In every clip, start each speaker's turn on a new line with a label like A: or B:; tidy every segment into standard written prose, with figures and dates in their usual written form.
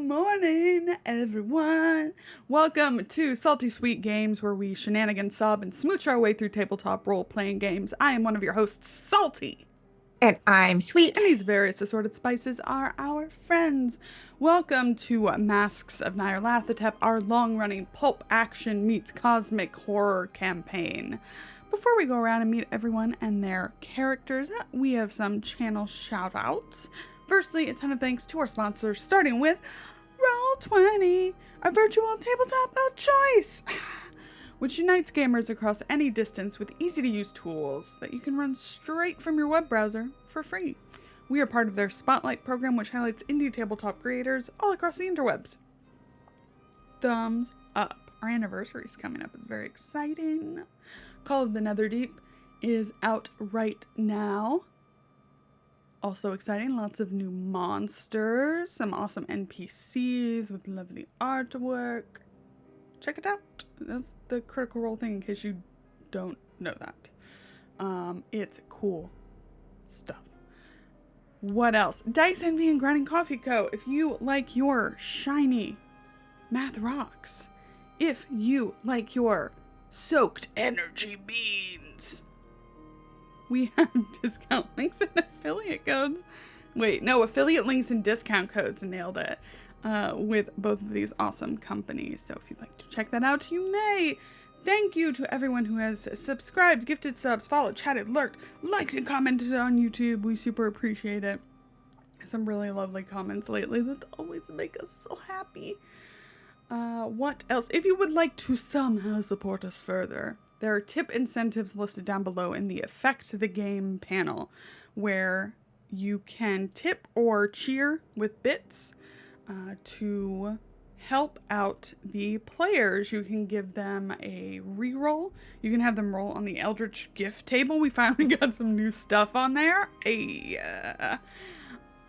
A: morning, everyone. Welcome to Salty Sweet Games, where we shenanigan, sob, and smooch our way through tabletop role-playing games. I am one of your hosts, Salty.
B: And I'm Sweet.
A: And these various assorted spices are our friends. Welcome to Masks of Nyarlathotep, our long-running pulp action meets cosmic horror campaign. Before we go around and meet everyone and their characters, we have some channel shout-outs. Firstly, a ton of thanks to our sponsors, starting with Roll20, our virtual tabletop of choice, which unites gamers across any distance with easy-to-use tools that you can run straight from your web browser for free. We are part of their Spotlight program, which highlights indie tabletop creators all across the interwebs. Thumbs up. Our anniversary is coming up. It's very exciting. Call of the Netherdeep is out right now. Also exciting, lots of new monsters, some awesome NPCs with lovely artwork. Check it out. That's the Critical Role thing in case you don't know that. It's cool stuff. What else? Dice Envy and Grinding Coffee Co. If you like your shiny math rocks, if you like your soaked energy beans, we have discount links and affiliate codes. Wait, no, affiliate links and discount codes. Nailed it. With both of these awesome companies. So if you'd like to check that out, you may. Thank you to everyone who has subscribed, gifted subs, followed, chatted, lurked, liked, and commented on YouTube. We super appreciate it. Some really lovely comments lately that always make us so happy. What else? If you would like to somehow support us further, there are tip incentives listed down below in the Affect the Game panel, where you can tip or cheer with bits to help out the players. You can give them a reroll. You can have them roll on the Eldritch gift table. We finally got some new stuff on there.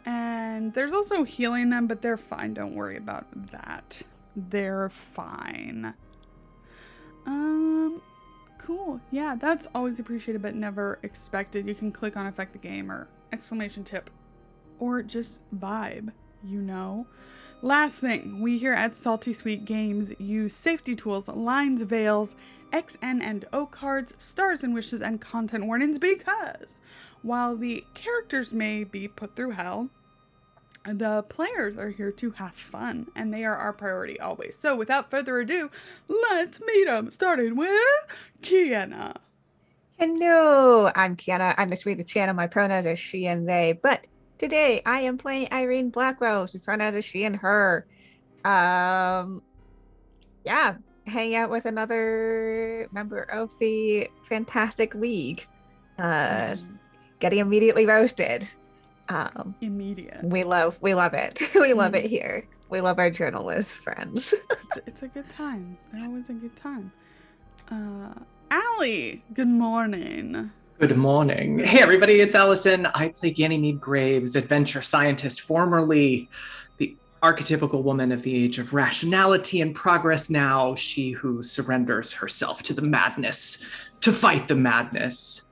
A: And there's also healing them, but they're fine. Don't worry about that. They're fine. Cool. Yeah, that's always appreciated but never expected. You can click on Affect the Game or exclamation tip or just vibe, you know. Last thing, we here at Salty Sweet Games use safety tools, lines, veils, XN and O cards, stars and wishes, and content warnings because while the characters may be put through hell, the players are here to have fun, and they are our priority always. So without further ado, let's meet them, starting with Kienna.
B: Hello, I'm Kienna. I'm the Sweet the channel. My pronouns are she and they. But today I am playing Irene Blackrose. My pronouns are she and her. Yeah, hang out with another member of the Fantastic League. Getting immediately roasted.
A: Immediate.
B: We love it. We love it here. We love our journalist friends.
A: It's a good time. They're always a good time. Allie, good morning.
C: Good morning. Hey everybody, it's Allison. I play Ganymede Graves, adventure scientist, formerly the archetypical woman of the age of rationality and progress, now she who surrenders herself to the madness, to fight the madness.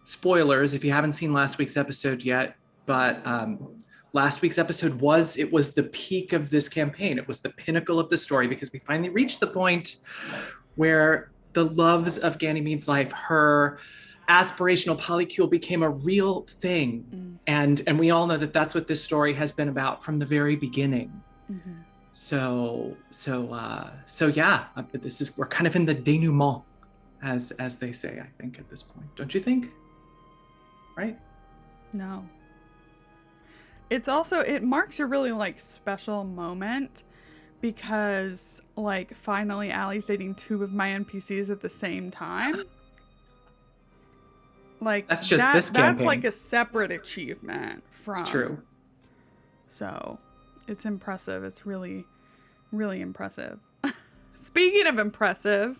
C: Spoilers if you haven't seen last week's episode yet, but last week's episode was the peak of this campaign. It was the pinnacle of the story because we finally reached the point where the loves of Ganymede's life, her aspirational polycule, became a real thing. And we all know that that's what this story has been about from the very beginning. Mm-hmm. So yeah, we're kind of in the denouement, as they say, I think, at this point. Don't you think? Right?
A: No. It's also, it marks a really special moment because finally Allie's dating two of my NPCs at the same time.
C: That's just this campaign.
A: That's a separate achievement from.
C: It's true.
A: So it's impressive. It's really, really impressive. Speaking of impressive,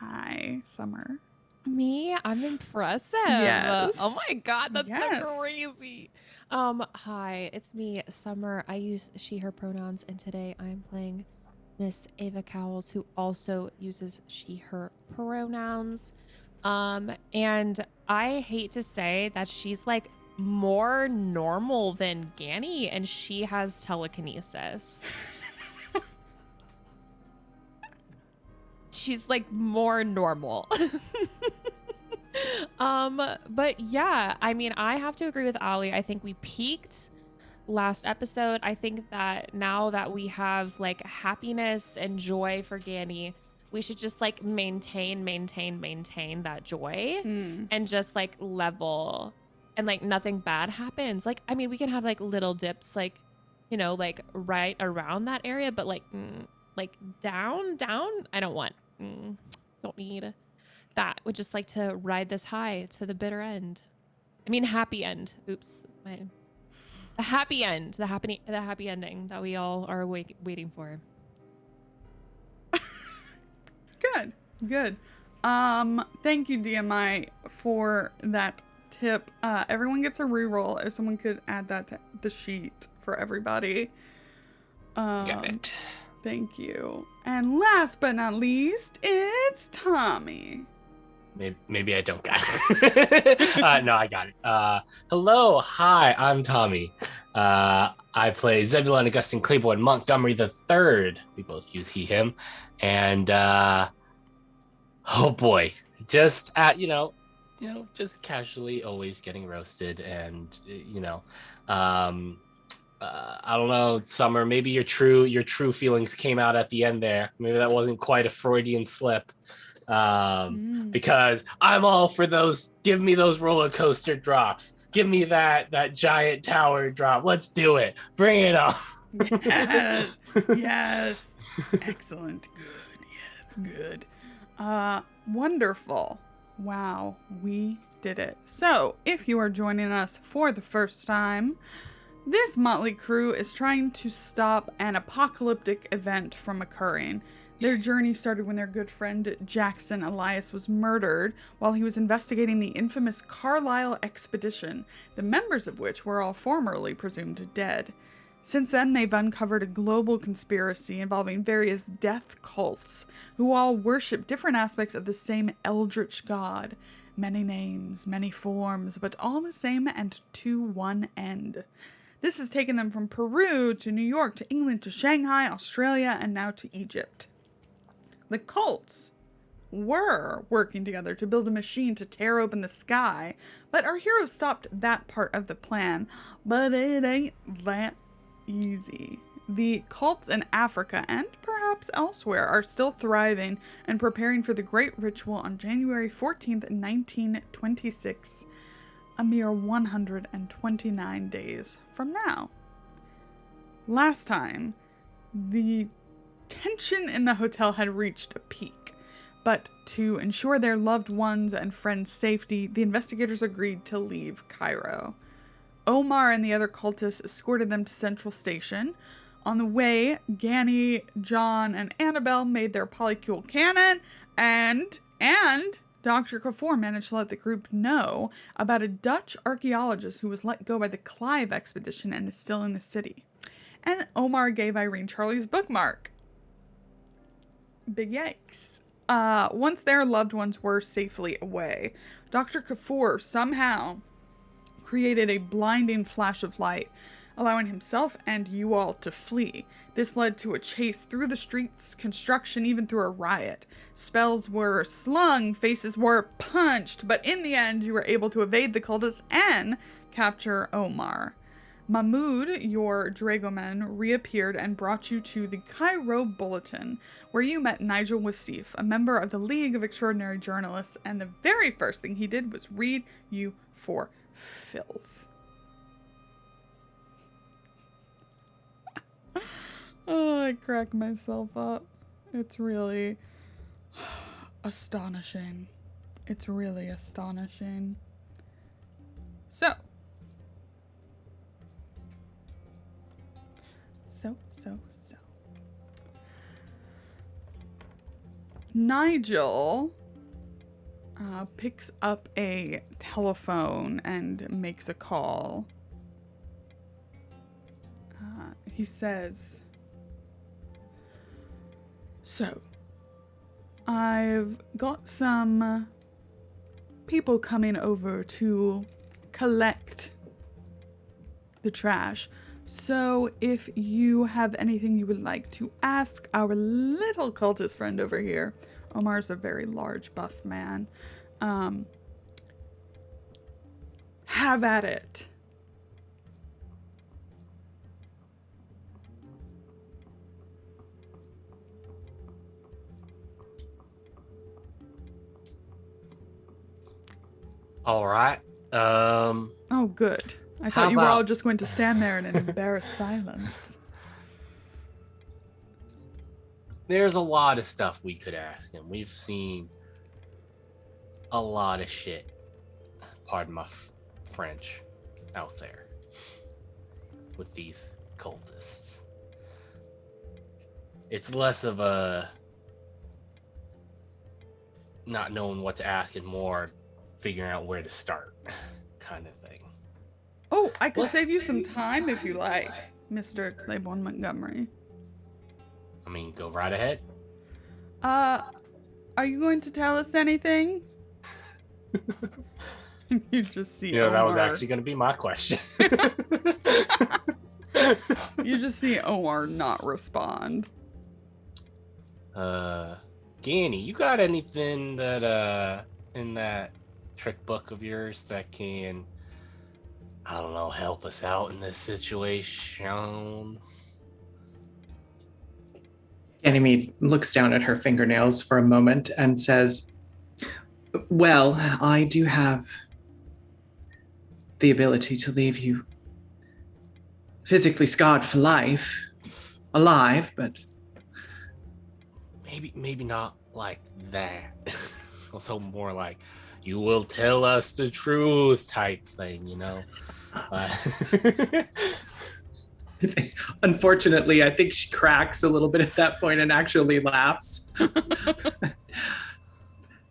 A: hi, Summer.
D: Me? I'm impressive.
A: Yes.
D: Oh my God, that's
A: yes.
D: so crazy. Hi, it's me, Summer. I use she, her pronouns, and today I'm playing Miss Ava Cowles, who also uses she, her pronouns. And I hate to say that she's more normal than Ganny, and she has telekinesis. She's like more normal. But yeah, I mean, I have to agree with Ali. I think we peaked last episode. I think that now that we have like happiness and joy for Ganny, we should just like maintain that joy and just like level, and like nothing bad happens. Like, I mean, we can have like little dips, like, you know, like right around that area, but like down, I don't want, don't need that. Would just like to ride this high to the bitter end. I mean, happy end. Oops. The happy end. The happy ending that we all are waiting for.
A: Good. Thank you, DMI, for that tip. Everyone gets a reroll. If someone could add that to the sheet for everybody.
E: Got it.
A: Thank you. And last but not least, it's Tommy.
E: Maybe I don't got it. No, I got it. Hello, hi, I'm Tommy. I play Zebulon Augustine Claiborne Montgomery III. We both use he, him. And, oh boy, just at, just casually always getting roasted. And, I don't know, Summer, maybe your true feelings came out at the end there. Maybe that wasn't quite a Freudian slip. Because I'm all for those. Give me those roller coaster drops. Give me that giant tower drop. Let's do it. Bring it on.
A: Yes. Excellent. Good. Wonderful. Wow, we did it. So, if you are joining us for the first time, this motley crew is trying to stop an apocalyptic event from occurring. Their journey started when their good friend Jackson Elias was murdered while he was investigating the infamous Carlisle expedition, the members of which were all formerly presumed dead. Since then, they've uncovered a global conspiracy involving various death cults who all worship different aspects of the same eldritch god. Many names, many forms, but all the same and to one end. This has taken them from Peru to New York to England to Shanghai, Australia, and now to Egypt. The cults were working together to build a machine to tear open the sky, but our heroes stopped that part of the plan. But it ain't that easy. The cults in Africa and perhaps elsewhere are still thriving and preparing for the great ritual on January 14th, 1926, a mere 129 days from now. Last time, the tension in the hotel had reached a peak, but to ensure their loved ones and friends' safety, the investigators agreed to leave Cairo. Omar and the other cultists escorted them to Central Station. On the way, Ganny, John, and Annabelle made their polycule cannon, and Dr. Kafour managed to let the group know about a Dutch archaeologist who was let go by the Clive expedition and is still in the city. And Omar gave Irene Charlie's bookmark. Big yikes. Once their loved ones were safely away, Dr. Kafour somehow created a blinding flash of light, allowing himself and you all to flee. This led to a chase through the streets, construction, even through a riot. Spells were slung, faces were punched, but in the end, you were able to evade the cultists and capture Omar. Mahmoud, your dragoman, reappeared and brought you to the Cairo Bulletin, where you met Nigel Wassif, a member of the League of Extraordinary Journalists, and the very first thing he did was read you for filth. Oh, I crack myself up. It's really astonishing. It's really astonishing. So. Nigel picks up a telephone and makes a call. He says, "So, I've got some people coming over to collect the trash. So if you have anything you would like to ask our little cultist friend over here, Omar's a very large buff man, have at it.
E: All right.
A: Oh, good. I
E: How
A: thought you were all
E: about-
A: just going to stand there in an embarrassed silence.
E: There's a lot of stuff we could ask him. We've seen a lot of shit, pardon my French, out there with these cultists. It's less of a not knowing what to ask and more figuring out where to start kind of thing.
A: Oh, I could
E: Let's-
A: save you some time if you like, Mr. Claiborne Montgomery.
E: I mean, go right ahead.
A: Are you going to tell us anything? You just see
E: That was
A: Omar.
E: actually going to be my question.
A: You just see Omar not respond.
E: Kienna, you got anything that in that trick book of yours that can, I don't know, help us out in this situation?
C: Ganymede looks down at her fingernails for a moment and says, well, I do have the ability to leave you physically scarred for life, alive, but
E: Maybe not like that. Also more like, you will tell us the truth type thing, you know?
C: unfortunately, I think she cracks a little bit at that point and actually laughs.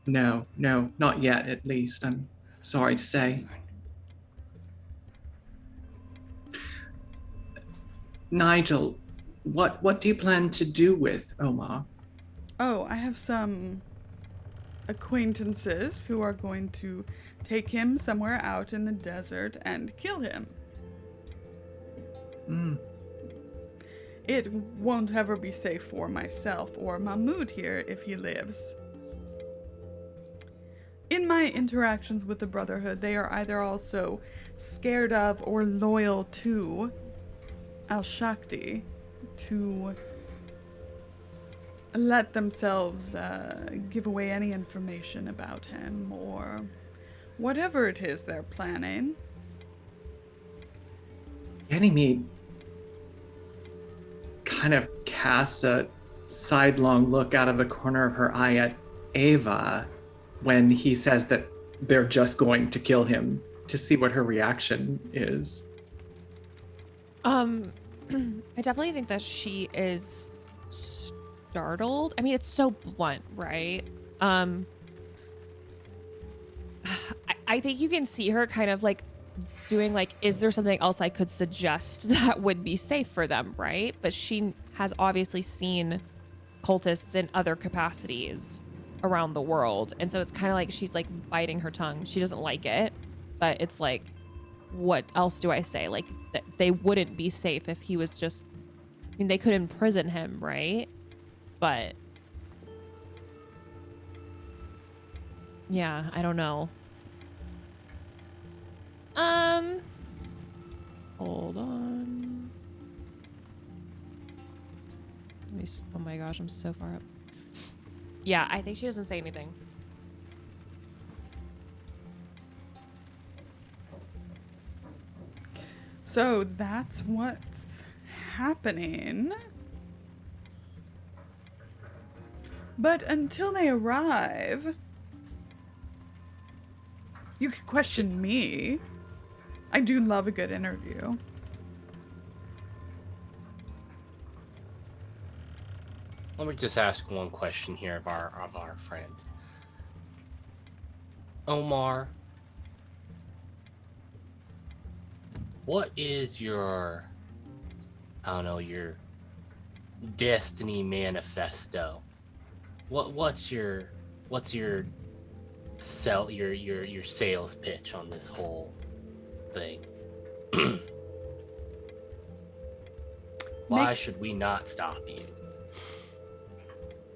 C: No, not yet, at least. I'm sorry to say. Nigel, what do you plan to do with Omar?
A: Oh, I have some acquaintances who are going to take him somewhere out in the desert and kill him. It won't ever be safe for myself or Mahmoud here if he lives. In my interactions with the Brotherhood, they are either also scared of or loyal to Al-Shakti to let themselves give away any information about him or whatever it is they're planning.
C: Ganymede kind of casts a sidelong look out of the corner of her eye at Ava when he says that they're just going to kill him, to see what her reaction is.
D: I definitely think that she is startled. I mean, it's so blunt, right? I think you can see her kind of like doing like, is there something else I could suggest that would be safe for them, right? But she has obviously seen cultists in other capacities around the world. And so it's kind of like she's like biting her tongue. She doesn't like it, but it's like, what else do I say? Like, they wouldn't be safe if he was just, I mean, they could imprison him, right? But yeah, I don't know. Hold on. Oh my gosh, I'm so far up. Yeah, I think she doesn't say anything.
A: So that's what's happening. But until they arrive, you could question me. I do love a good interview.
E: Let me just ask one question here of our friend. Omar, what is your, I don't know, your destiny manifesto? What's your sales pitch on this whole thing? Why should we not stop you?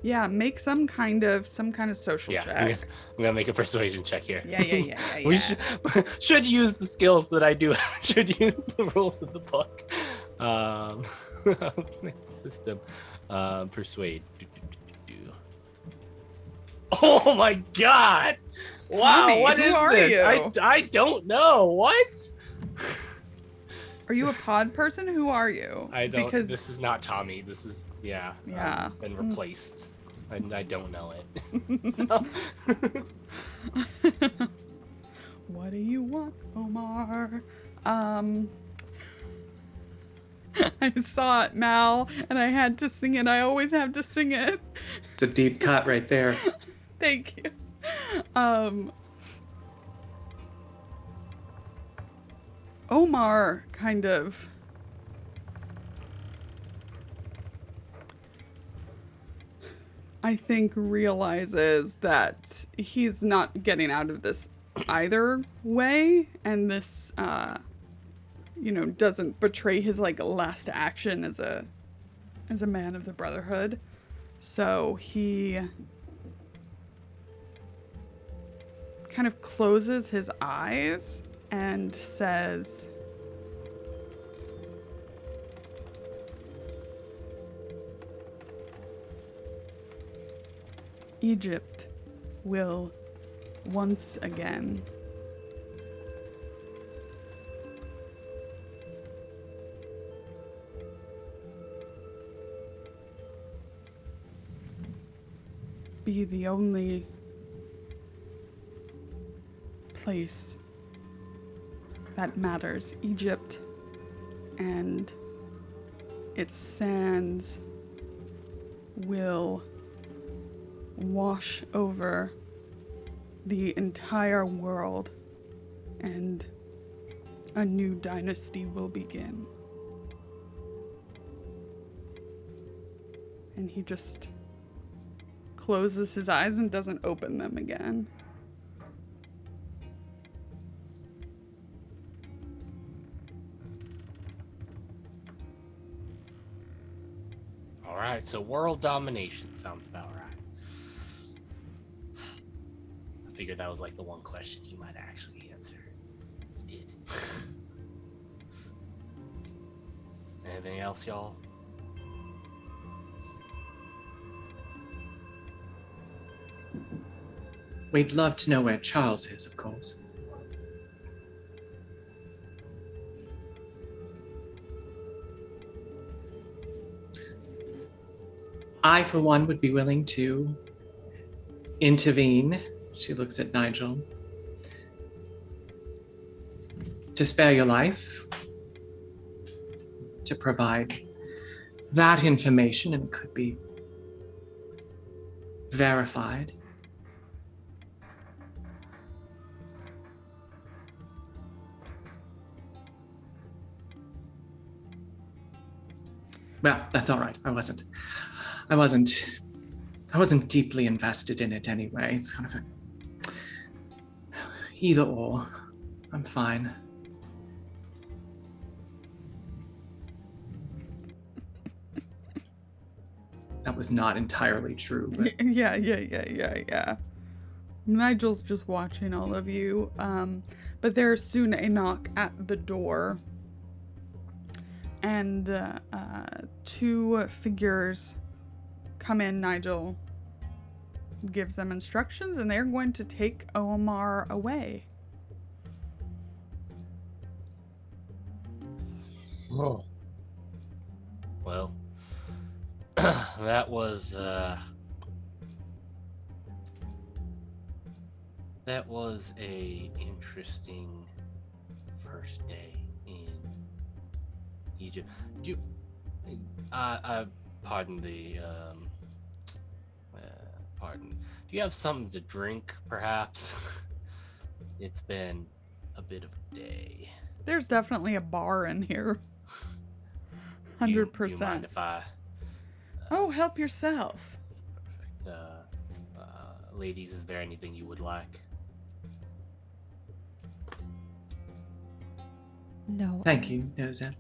A: Yeah, make some kind of social
E: Yeah,
A: check.
E: I'm gonna make a persuasion check here.
A: Yeah.
E: We should use the skills that I do. Should use the rules of the book. System. Persuade. Oh my god! Wow,
A: Tommy,
E: what
A: who
E: is
A: are
E: this?
A: you?
E: I don't know. What?
A: Are you a pod person? Who are you?
E: I don't.
A: Because
E: This is not Tommy. This is
A: Yeah.
E: I've been replaced. I don't know it. So.
A: What do you want, Omar? I saw it, Mal, and I had to sing it. I always have to sing it.
C: It's a deep cut right there.
A: Thank you. Omar kind of I think realizes that he's not getting out of this either way, and this doesn't betray his like last action as a man of the Brotherhood. So he kind of closes his eyes and says, Egypt will once again be the only place that matters. Egypt and its sands will wash over the entire world, and a new dynasty will begin. And he just closes his eyes and doesn't open them again.
E: All right, so world domination sounds about right. I figured that was like the one question you might actually answer. You did. Anything else, y'all?
C: We'd love to know where Charles is, of course. I, for one, would be willing to intervene. She looks at Nigel. To spare your life. To provide that information, and it could be verified. Well, that's all right. I wasn't deeply invested in it anyway. It's kind of either or. I'm fine. That was not entirely true, but
A: Yeah. Nigel's just watching all of you, but there's soon a knock at the door, and two figures come in. Nigel gives them instructions, and they're going to take Omar away.
E: Oh. Well, that was a interesting first day in Egypt. Pardon the pardon. Do you have something to drink, perhaps? It's been a bit of a day.
A: There's definitely a bar in here. 100%.
E: Do you mind if I?
A: Oh, help yourself.
E: Perfect. Ladies, is there anything you would like?
D: No.
C: thank you, Nozan.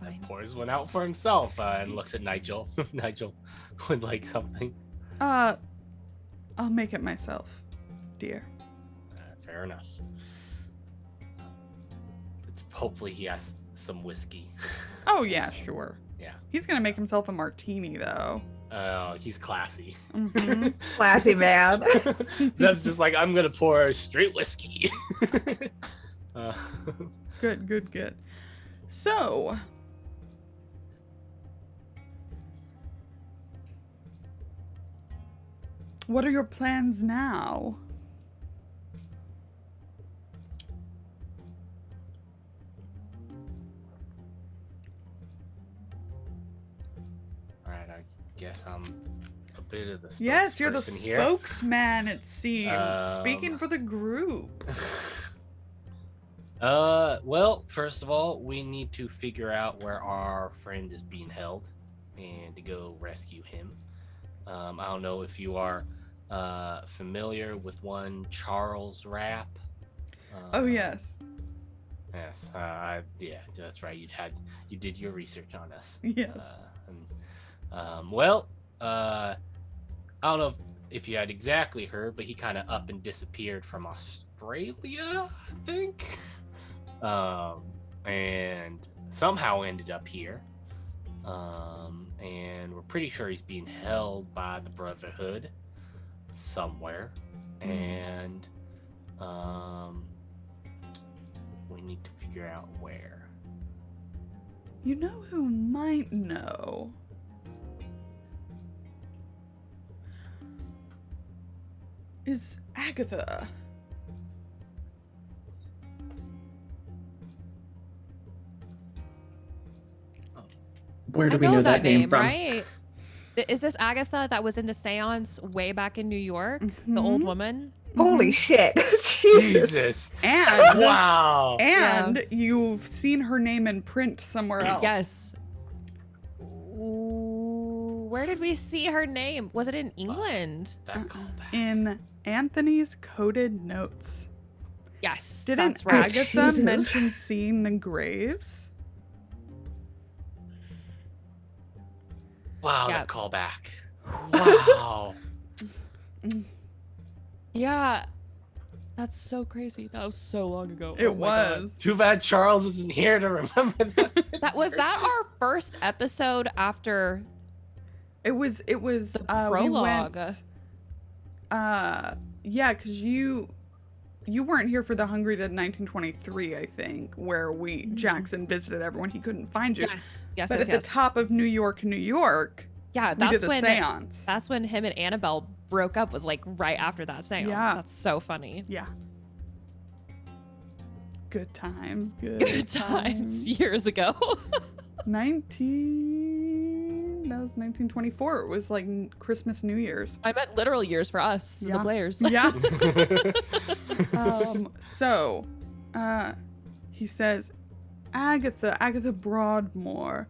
D: fine.
E: Pours one out for himself and looks at Nigel. Nigel would like something.
A: I'll make it myself, dear.
E: Fair enough. Hopefully he has some whiskey.
A: Oh yeah, sure.
E: Yeah.
A: He's gonna make himself a martini though.
E: Oh, he's classy.
A: Mhm.
B: Classy man.
E: Zeb's just like, I'm gonna pour straight whiskey.
A: Good. So, what are your plans now?
E: Alright, I guess I'm a bit of the
A: Yes, you're the
E: spokesperson here.
A: spokesman, it seems. Speaking for the group.
E: Well, first of all, we need to figure out where our friend is being held and to go rescue him. I don't know if you are familiar with one Charles Rapp.
A: Oh yes.
E: Yes, yeah, that's right. You did your research on us.
A: Yes.
E: Well, I don't know if you had exactly heard, but he kind of up and disappeared from Australia, I think. And somehow ended up here. And we're pretty sure he's being held by the Brotherhood somewhere. And, we need to figure out where.
A: You know who might know? Is Agatha.
C: Where do
D: I
C: we know that name from?
D: right? Is this Agatha that was in the seance way back in New York? The old
A: Mhm.
D: woman?
B: Holy shit. Jesus.
E: Jesus!
A: And
E: Wow!
A: and you've seen her name in print somewhere else.
D: Yes. Ooh, where did we see her name? Was it in England?
E: That callback.
A: In Anthony's coded notes.
D: Yes.
A: Didn't
D: that's right.
A: Agatha
B: Jesus.
A: mention seeing the graves?
E: Wow,
D: Yeah.
E: that callback. Wow.
D: Yeah. That's so crazy. That was so long ago.
A: It
D: Oh my God.
A: was.
E: Too bad Charles isn't here to remember that.
D: Was that our first episode after
A: It was
D: the
A: we
D: prologue?
A: went yeah, because you weren't here for the Hungry Dead 1923, I think, where Jackson visited everyone. He couldn't find you.
D: Yes.
A: But at the top of New York,
D: yeah,
A: we did
D: that's
A: the
D: when
A: seance.
D: that's when him and Annabelle broke up. Was like right after that seance.
A: Yeah.
D: That's so funny.
A: Yeah. Good times.
D: Good times years ago.
A: 1924. It was like Christmas, New Year's.
D: I meant literal years for us, the
A: Yeah.
D: players.
A: Yeah. So, he says, Agatha Broadmoor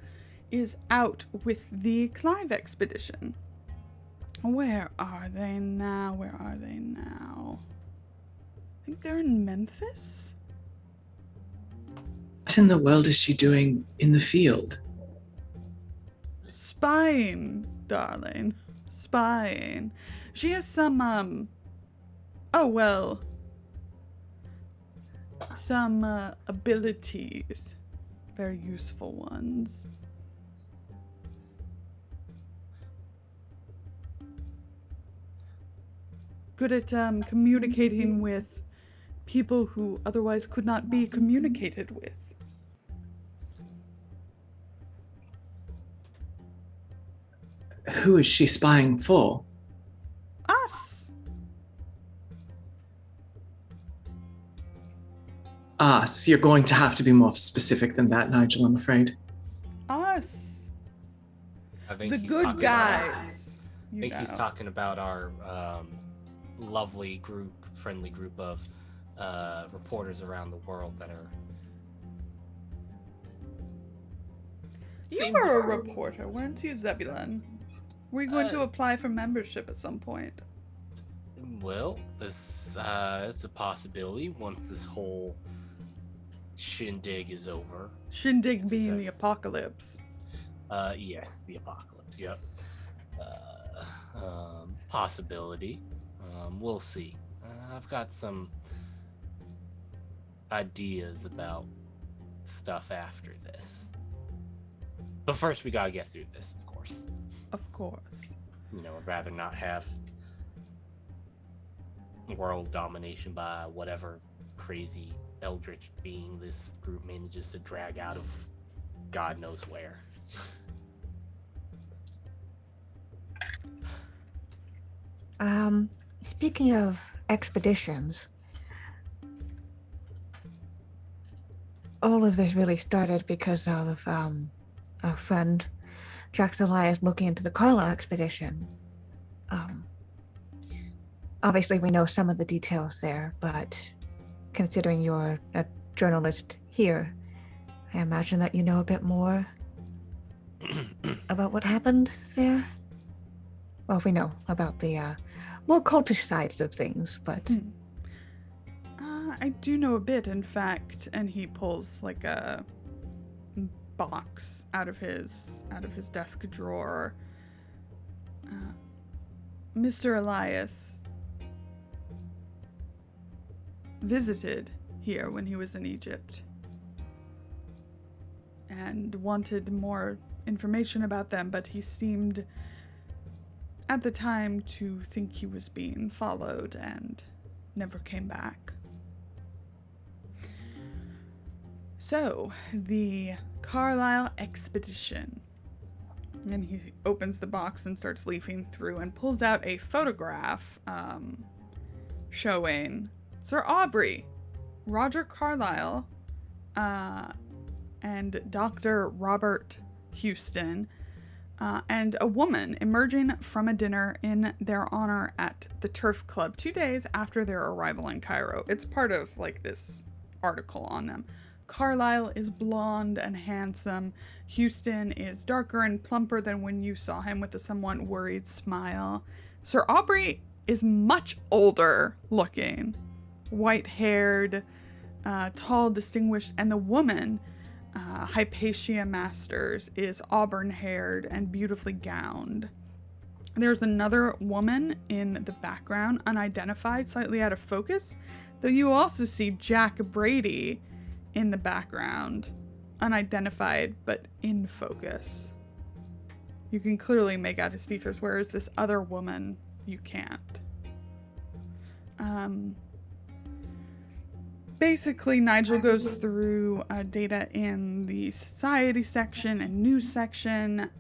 A: is out with the Clive expedition. Where are they now? I think they're in Memphis?
C: What in the world is she doing in the field?
A: Spying, darling. Spying. She has some, some abilities. Very useful ones. Good at communicating with people who otherwise could not be communicated with.
C: Who is she spying for?
A: Us.
C: So you're going to have to be more specific than that, Nigel, I'm afraid.
A: Us.
E: I think
A: The
E: he's
A: good
E: talking
A: guys.
E: I think he's talking about our lovely friendly group of reporters around the world that are.
A: You were a reporter, weren't you, Zebulon? Were you going to apply for membership at some point?
E: Well, this it's a possibility once this whole shindig is over.
A: Shindig being the apocalypse.
E: Yes, the apocalypse. Yep. Possibility. We'll see. I've got some ideas about stuff after this. But first, we gotta get through this, of course.
A: Of course.
E: You know, I'd rather not have world domination by whatever crazy eldritch being this group manages to drag out of God knows where.
B: Speaking of expeditions, all of this really started because of our friend Jack Elias looking into the Carlisle expedition. Obviously we know some of the details there, but considering you're a journalist here, I imagine that you know a bit more about what happened there. Well, we know about the more cultish sides of things, but
A: I do know a bit, in fact. And he pulls like a box out of his desk drawer. Mr. Elias visited here when he was in Egypt and wanted more information about them, but he seemed at the time to think he was being followed and never came back. So, the Carlisle expedition. And he opens the box and starts leafing through and pulls out a photograph showing Sir Aubrey, Roger Carlyle, and Dr. Robert Houston, and a woman emerging from a dinner in their honor at the Turf Club 2 days after their arrival in Cairo. It's part of like this article on them. Carlyle is blonde and handsome. Houston is darker and plumper than when you saw him, with a somewhat worried smile. Sir Aubrey is much older looking, white-haired, tall, distinguished, and the woman, Hypatia Masters, is auburn-haired and beautifully gowned. There's another woman in the background, unidentified, slightly out of focus, though you also see Jack Brady in the background, unidentified but in focus. You can clearly make out his features, whereas this other woman, you can't. Basically, Nigel goes through data in the society section and news section.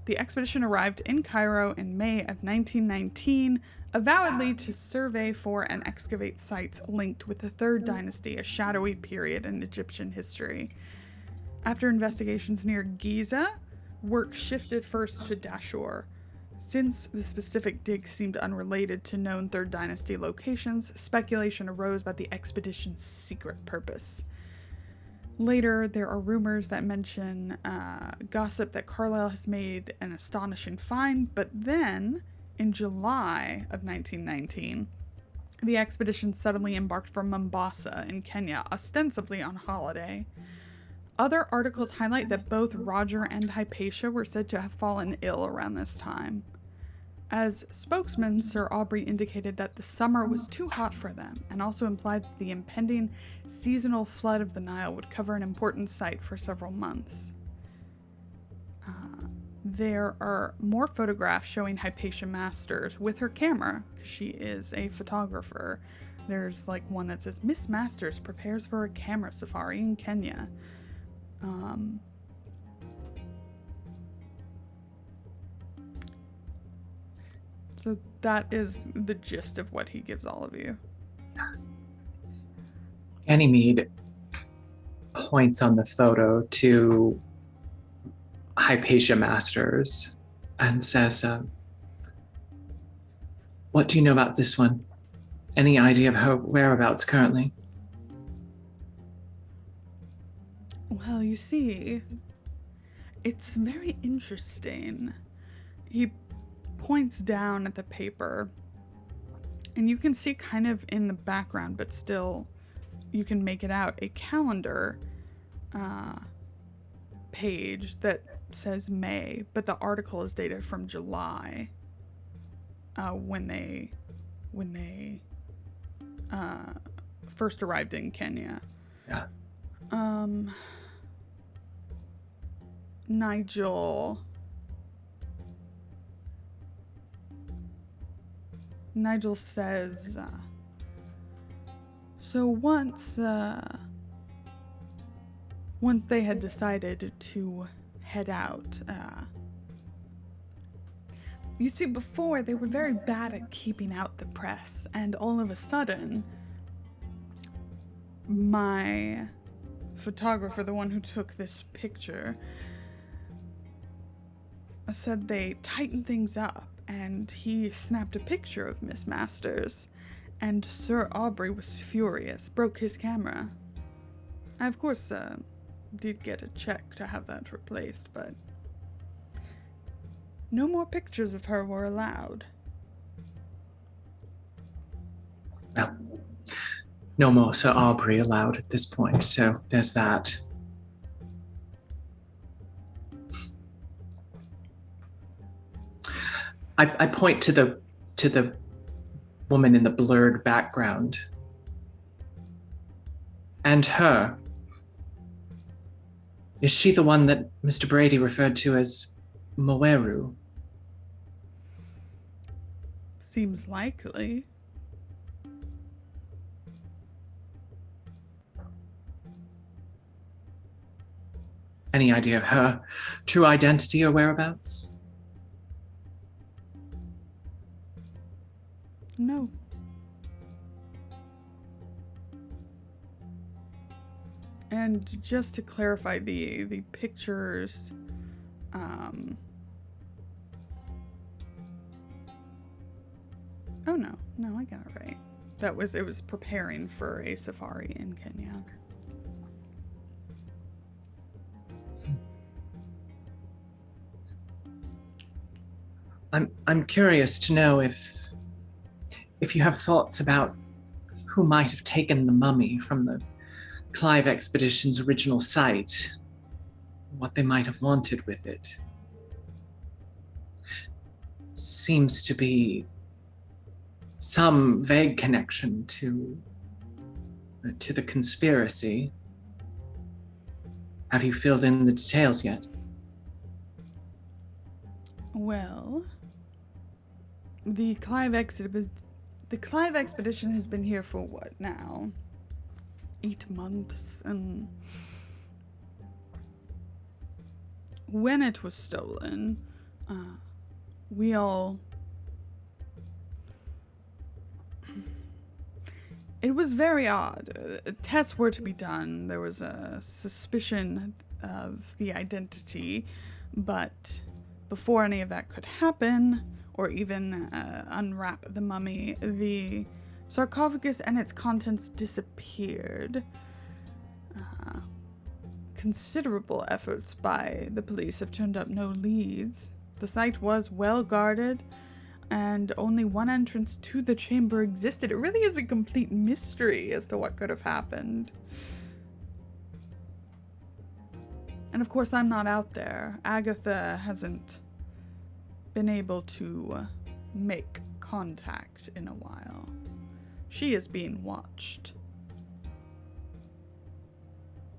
A: The expedition arrived in Cairo in May of 1919, avowedly to survey for and excavate sites linked with the Third Dynasty, a shadowy period in Egyptian history. After investigations near Giza, work shifted first to Dashur. Since the specific dig seemed unrelated to known Third Dynasty locations, speculation arose about the expedition's secret purpose. Later, there are rumors that mention gossip that Carlisle has made an astonishing find, but then, in July of 1919, the expedition suddenly embarked for Mombasa in Kenya, ostensibly on holiday. Other articles highlight that both Roger and Hypatia were said to have fallen ill around this time. As spokesman, Sir Aubrey indicated that the summer was too hot for them, and also implied that the impending seasonal flood of the Nile would cover an important site for several months. There are more photographs showing Hypatia Masters with her camera. She is a photographer. There's like one that says, Miss Masters prepares for a camera safari in Kenya. So that is the gist of what he gives all of you.
C: Ganymede points on the photo to Hypatia Masters and says, what do you know about this one? Any idea of her whereabouts currently?
A: Well, you see, it's very interesting. He points down at the paper, and you can see kind of in the background, but still you can make it out, a calendar page that says May, but the article is dated from July, when they first arrived in Kenya.
C: Yeah.
A: Nigel says, so once they had decided to head out, you see, before they were very bad at keeping out the press, and all of a sudden, my photographer, the one who took this picture, said they tightened things up, and he snapped a picture of Miss Masters, and Sir Aubrey was furious, broke his camera. I, of course, did get a check to have that replaced, but no more pictures of her were allowed.
C: Well, no more Sir Aubrey allowed at this point, so there's that. I point to the woman in the blurred background. And her. Is she the one that Mr. Brady referred to as Moeru?
A: Seems likely.
C: Any idea of her true identity or whereabouts?
A: No. And just to clarify, the pictures, oh no, I got it right. It was preparing for a safari in Kenya.
C: I'm curious to know if you have thoughts about who might have taken the mummy from the Clive expedition's original site, what they might have wanted with it. Seems to be some vague connection to the conspiracy. Have you filled in the details yet?
A: Well, the Clive expedition has been here for what now? 8 months, and when it was stolen, we all... It was very odd. Tests were to be done. There was a suspicion of the identity, but before any of that could happen, or even unwrap the mummy, the sarcophagus and its contents disappeared. Considerable efforts by the police have turned up no leads. The site was well guarded, and only one entrance to the chamber existed. It really is a complete mystery as to what could have happened. And of course, I'm not out there. Agatha hasn't been able to make contact in a while. She is being watched.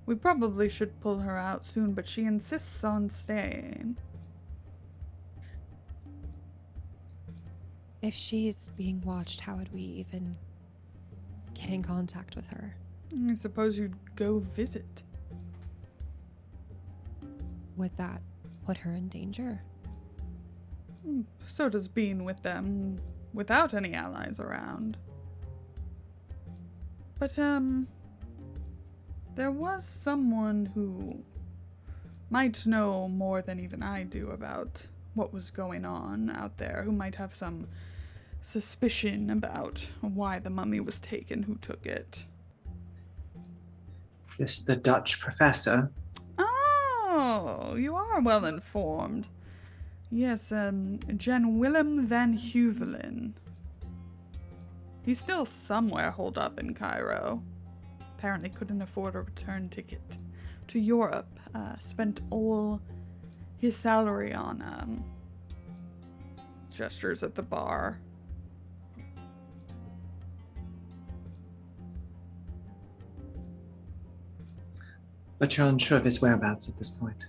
A: We probably should pull her out soon, but she insists on staying.
D: If she's being watched, how would we even get in contact with her?
A: I suppose you'd go visit.
D: Would that put her in danger?
A: So does being with them without any allies around. But, there was someone who might know more than even I do about what was going on out there, who might have some suspicion about why the mummy was taken, who took it.
C: Is this the Dutch professor?
A: Oh, you are well informed. Yes, Jan Willem van Huvelen. He's still somewhere holed up in Cairo. apparently couldn't afford a return ticket to Europe. Spent all his salary on gestures at the bar.
C: But you're unsure of his whereabouts at this point.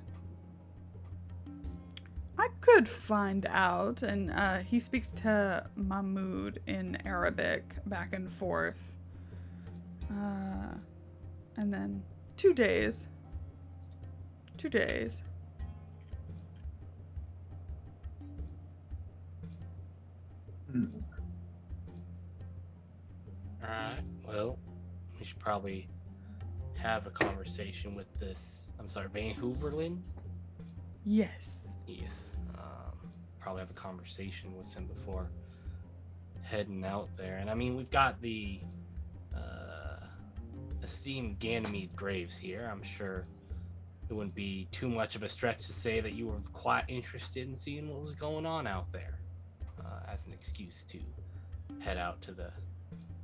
A: I could find out, and he speaks to Mahmoud in Arabic back and forth. And then 2 days. 2 days.
E: Alright, well, we should probably have a conversation with this, Van Hooverlin?
A: Yes.
E: Yes. Probably have a conversation with him before heading out there. And I mean, we've got the esteemed Ganymede Graves here. I'm sure it wouldn't be too much of a stretch to say that you were quite interested in seeing what was going on out there, as an excuse to head out to the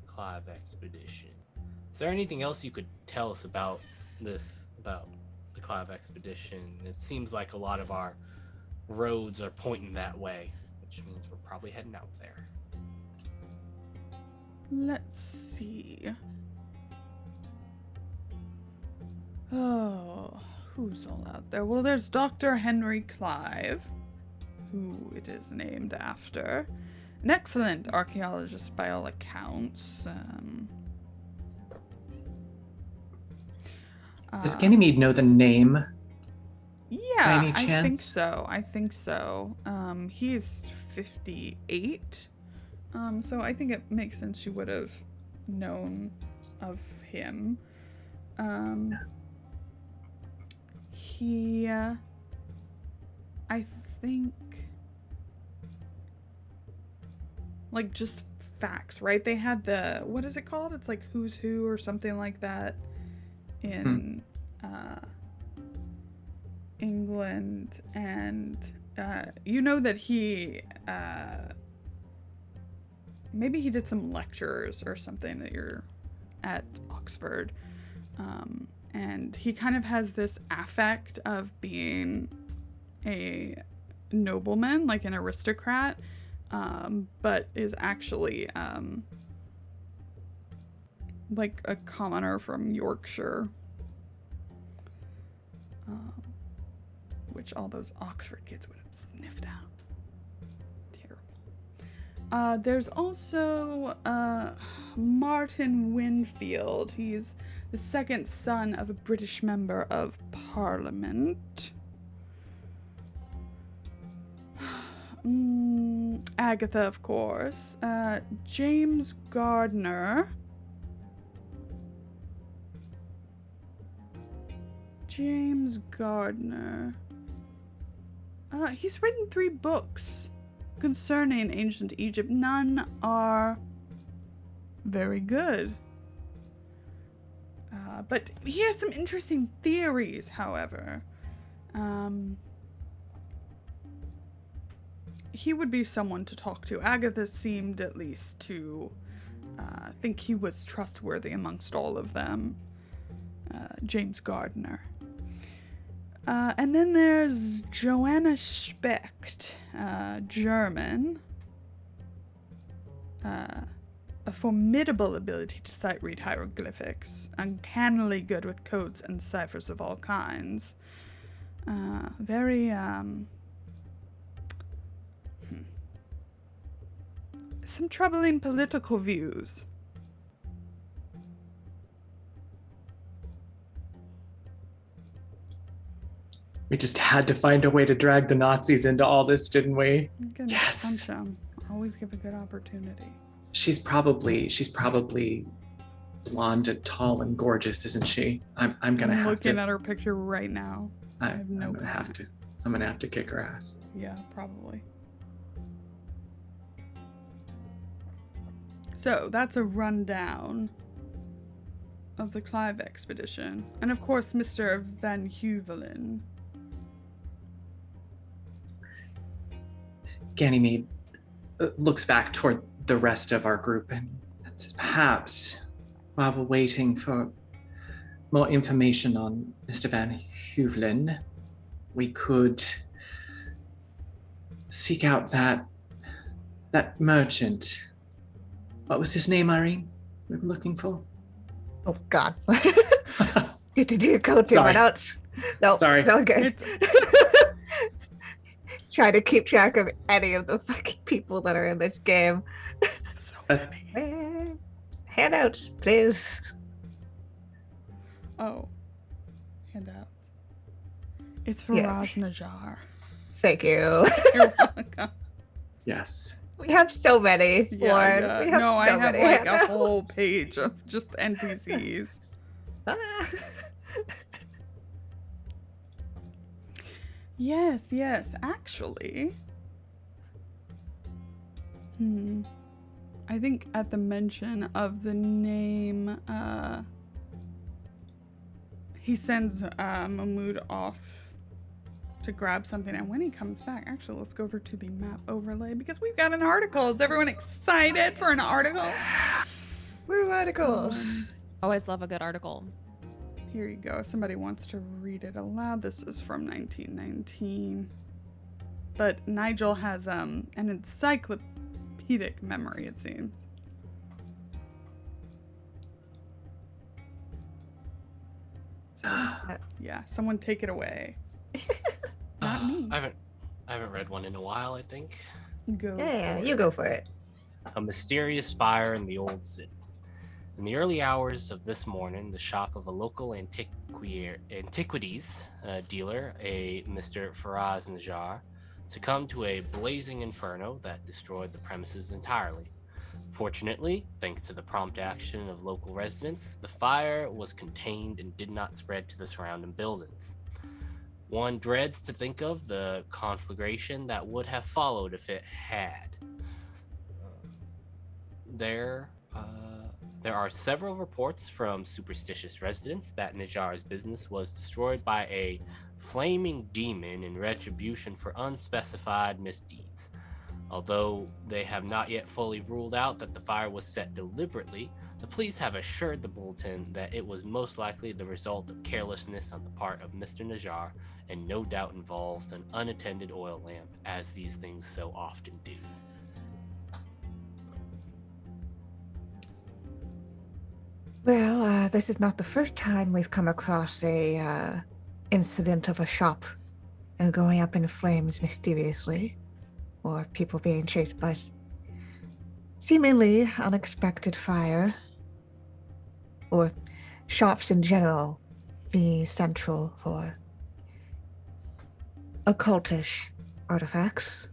E: Clive expedition. Is there anything else you could tell us about the Clive expedition? It seems like a lot of our roads are pointing that way, which means we're probably heading out there.
A: Let's see. Oh, who's all out there? Well, there's Dr. Henry Clive, who it is named after. An excellent archaeologist by all accounts.
C: Does Ganymede know the name?
A: Yeah,
C: By any chance?
A: I think so. He's 58. So I think it makes sense she would have known of him. He, I think, like, just facts, right? They had the, what is it called? It's like Who's Who or something like that in England. And you know that he maybe he did some lectures or something that you're at Oxford, and he kind of has this affect of being a nobleman, like an aristocrat, but is actually like a commoner from Yorkshire, which all those Oxford kids would have sniffed out. Terrible. There's also Martin Winfield. He's the second son of a British member of Parliament. Agatha, of course. James Gardner. He's written 3 books concerning ancient Egypt. None are very good. But he has some interesting theories, however. He would be someone to talk to. Agatha seemed at least to think he was trustworthy amongst all of them. James Gardner. And then there's Joanna Specht, German. A formidable ability to sight-read hieroglyphics, uncannily good with codes and ciphers of all kinds. Some troubling political views.
C: We just had to find a way to drag the Nazis into all this, didn't we?
A: Yes. Punch them. Always give a good opportunity.
C: She's probably blonde and tall and gorgeous, isn't she? I'm
A: looking at her picture right now. I'm gonna
C: have to kick her ass.
A: Yeah, probably. So that's a rundown of the Clive expedition, and of course Mr. Van Huvelen.
C: Ganymede looks back toward the rest of our group and says, perhaps while we're waiting for more information on Mr. Van Huvelen, we could seek out that merchant. What was his name, Irene? We were looking for.
B: Oh God. Did you go to
C: Sorry.
B: my notes? No,
C: Sorry.
B: it's all good. Trying to keep track of any of the fucking people that are in this game.
A: So
C: Uh,
A: many.
B: Handouts, please.
A: Oh. Handout. It's
B: Yeah.
A: Faraz Najjar.
B: Thank you.
A: You're welcome.
C: Yes.
B: We have so many, Lauren.
A: Yeah.
B: We have
A: No,
B: so
A: I have
B: many
A: like a
B: handouts.
A: whole page of just NPCs.
B: Ah.
A: Yes, actually. I think at the mention of the name, he sends Mahmood off to grab something, and when he comes back, actually, let's go over to the map overlay because we've got an article. Is everyone excited for an article?
B: Woo articles.
D: Always love a good article.
A: Here you go. If somebody wants to read it aloud, this is from 1919. But Nigel has an encyclopedic memory, it seems. So, yeah, someone take it away. Not me.
E: I haven't read one in a while, I think.
A: Go.
B: Yeah,
A: for
B: you
A: it.
B: go for it.
E: A mysterious fire in the old city. In the early hours of this morning, the shop of a local antiquities dealer, a Mr. Faraz Najjar, succumbed to a blazing inferno that destroyed the premises entirely. Fortunately, thanks to the prompt action of local residents, the fire was contained and did not spread to the surrounding buildings. One dreads to think of the conflagration that would have followed if it had. There are several reports from superstitious residents that Najjar's business was destroyed by a flaming demon in retribution for unspecified misdeeds. Although they have not yet fully ruled out that the fire was set deliberately, the police have assured the bulletin that it was most likely the result of carelessness on the part of Mr. Najjar and no doubt involved an unattended oil lamp, as these things so often do.
B: Well, this is not the first time we've come across a incident of a shop going up in flames mysteriously, or people being chased by seemingly unexpected fire, or shops in general be central for occultish artifacts.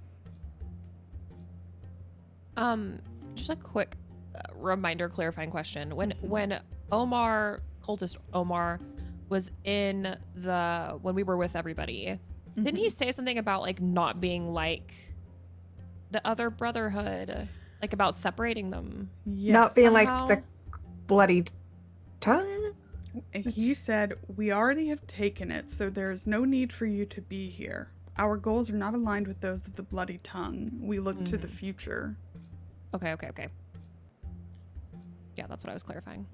D: Just a quick reminder, clarifying question. When Omar, cultist Omar, was in when we were with everybody, didn't he say something about like not being like the other brotherhood, like about separating them?
A: Yes.
B: Not being
D: somehow.
B: like the bloody tongue?
A: He said, "We already have taken it, so there is no need for you to be here. Our goals are not aligned with those of the Bloody Tongue. We look to the future."
D: Okay. Yeah, that's what I was clarifying.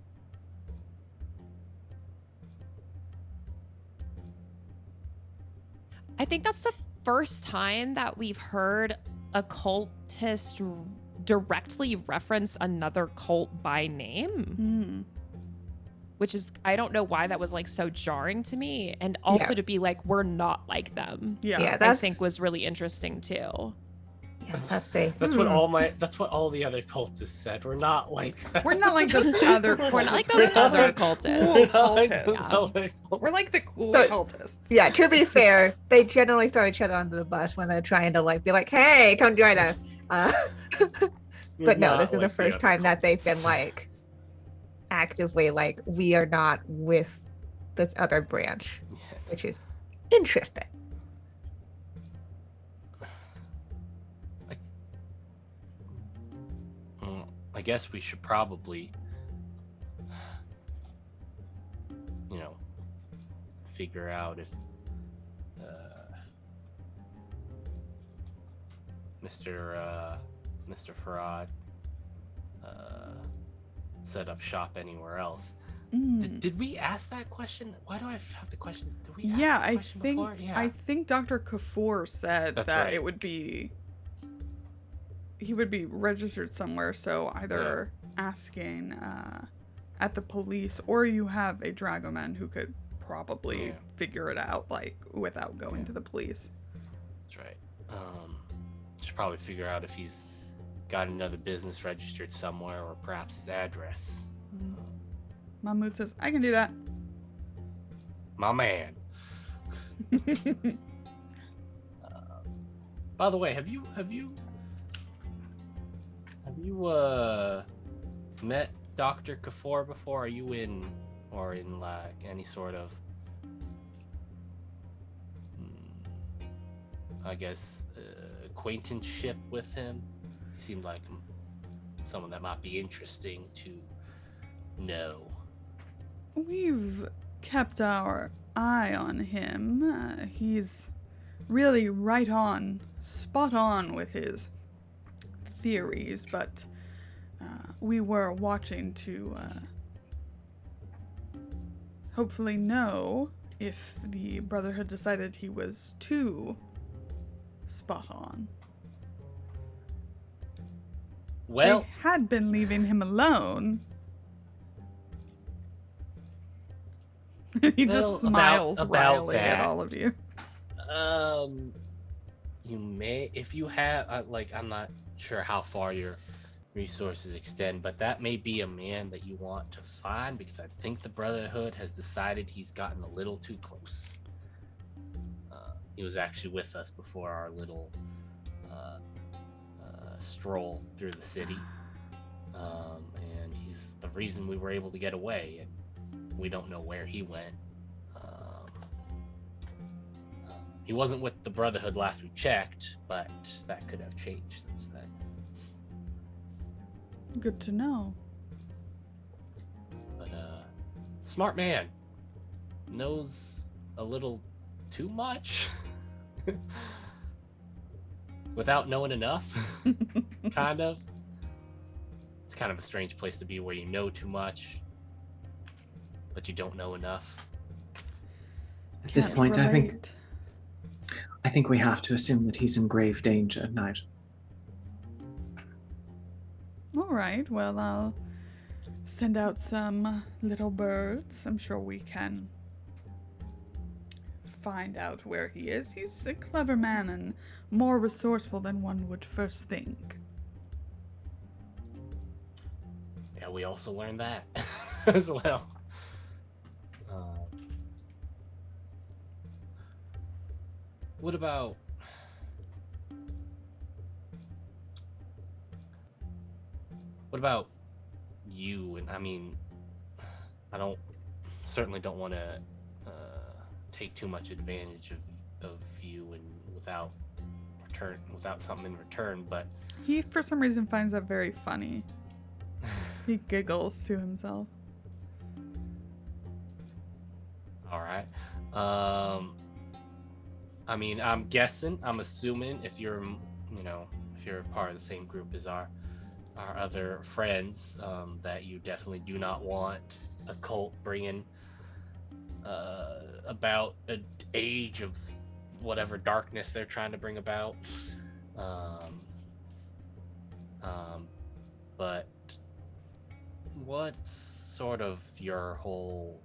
D: I think that's the first time that we've heard a cultist directly reference another cult by name. Which is, I don't know why that was like so jarring to me. And also to be like, we're not like them.
A: Yeah,
D: I think was really interesting too.
B: Yeah, let's see.
E: That's what all the other cultists said. We're not like that.
A: We're not like those other cultists.
D: We're not like those other cultists.
A: Cool
E: Like
A: cultists.
E: those other
A: We're like the cool
B: So-
A: cultists.
B: Yeah, to be fair, they generally throw each other under the bus when they're trying to like be like, "Hey, come join us."
E: We're
B: But no,
E: not
B: this is the
E: like
B: first
E: other
B: time that they've been
E: cultists.
B: like actively like, we are not with this other branch, which is interesting.
E: I guess we should probably, figure out if Mr. Farad set up shop anywhere else. Did we ask that question? Why do I have the question? Did we
A: Yeah,
E: ask that question before? Yeah.
A: I think Dr. Kafour said
E: That's
A: that
E: right.
A: it would be he would be registered somewhere, so either asking at the police, or you have a dragoman who could probably figure it out, like, without going to the police.
E: That's right. Should probably figure out if he's got another business registered somewhere, or perhaps his address.
A: Mahmoud says, I can do that.
E: My man. By the way, have you met Dr. Kafour before? Are you in like any sort of I guess acquaintanceship with him? He seemed like someone that might be interesting to know.
A: We've kept our eye on him. He's really right on, spot on with his theories, but we were watching to hopefully know if the Brotherhood decided he was too spot on.
E: Well,
A: they had been leaving him alone. He just smiles wryly at all of you.
E: You may, if you have, like, I'm not sure how far your resources extend, but that may be a man that you want to find, because I think the Brotherhood has decided he's gotten a little too close. He was actually with us before our little stroll through the city, and he's the reason we were able to get away, and we don't know where he went. He wasn't with the Brotherhood last we checked, but that could have changed since then.
A: Good to know.
E: But smart man. Knows a little too much. Without knowing enough. Kind of. It's kind of a strange place to be, where you know too much, but you don't know enough.
C: At this point, I think we have to assume that he's in grave danger, Nigel.
A: All right, well, I'll send out some little birds. I'm sure we can find out where he is. He's a clever man and more resourceful than one would first think.
E: Yeah, we also learned that as well. What about you? And I mean, I certainly don't want to take too much advantage of you, and without something in return. But
A: he, for some reason, finds that very funny. He giggles to himself.
E: All right. I mean, I'm assuming if you're part of the same group as our other friends, that you definitely do not want a cult bringing about an age of whatever darkness they're trying to bring about. But what's sort of your whole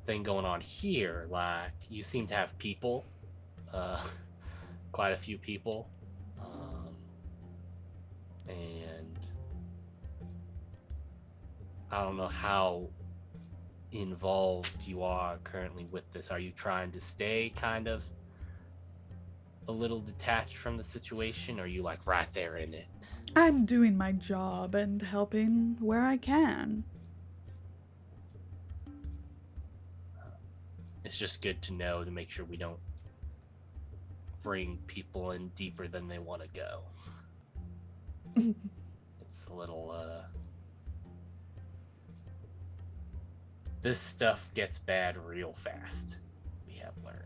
E: thing going on here? Like, you seem to have people, quite a few people, and I don't know how involved you are currently with this. Are you trying to stay kind of a little detached from the situation, or are you like right there in it?
A: I'm doing my job and helping where I can.
E: It's just good to know, to make sure we don't bring people in deeper than they want to go. It's a little this stuff gets bad real fast, we have learned.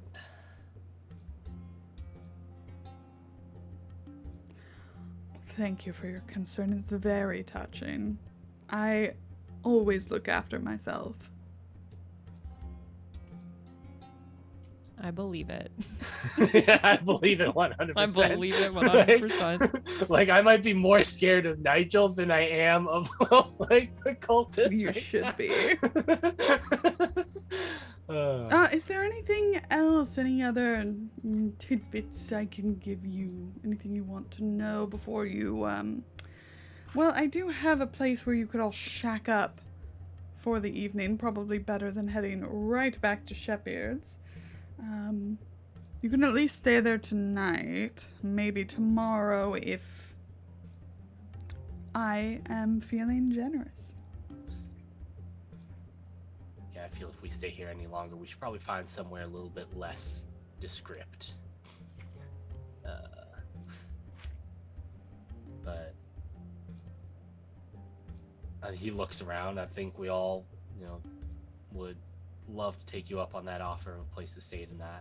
A: Thank you for your concern. It's very touching. I always look after myself.
D: I believe it.
E: Yeah, I believe it 100%.
D: I believe it 100%.
E: Like I might be more scared of Nigel than I am of like the cultists.
A: You
E: right
A: should
E: now.
A: be. Is there anything else? Any other tidbits I can give you? Anything you want to know before you, Well, I do have a place where you could all shack up for the evening. Probably better than heading right back to Shepard's. You can at least stay there tonight. Maybe tomorrow if I am feeling generous.
E: Yeah, I feel if we stay here any longer, we should probably find somewhere a little bit less descript. But he looks around. I think we all, would love to take you up on that offer of a place to stay tonight.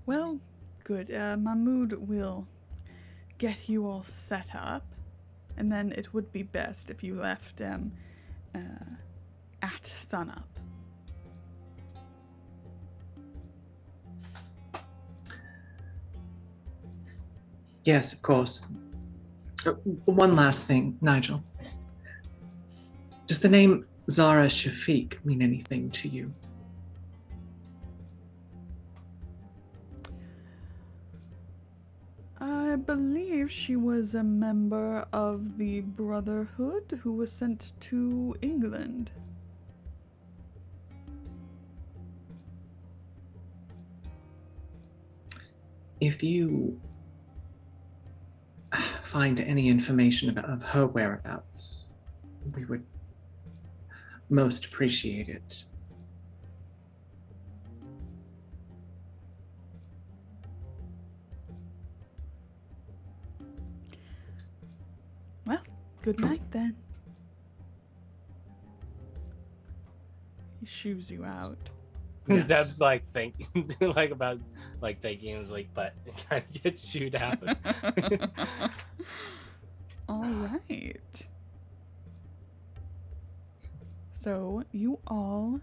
A: Well, good. Mahmood will get you all set up, and then it would be best if you left at sunup.
C: Yes, of course. One last thing, Nigel. Does the name Zara Shafiq mean anything to you?
A: I believe she was a member of the Brotherhood who was sent to England.
C: If you find any information of her whereabouts, we would most appreciate it.
A: Well, good night then. He shoos you out.
C: Yes.
E: Zeb's like thinking, like about like thinking, and was like, but it kind of gets chewed out.
A: All right. So you all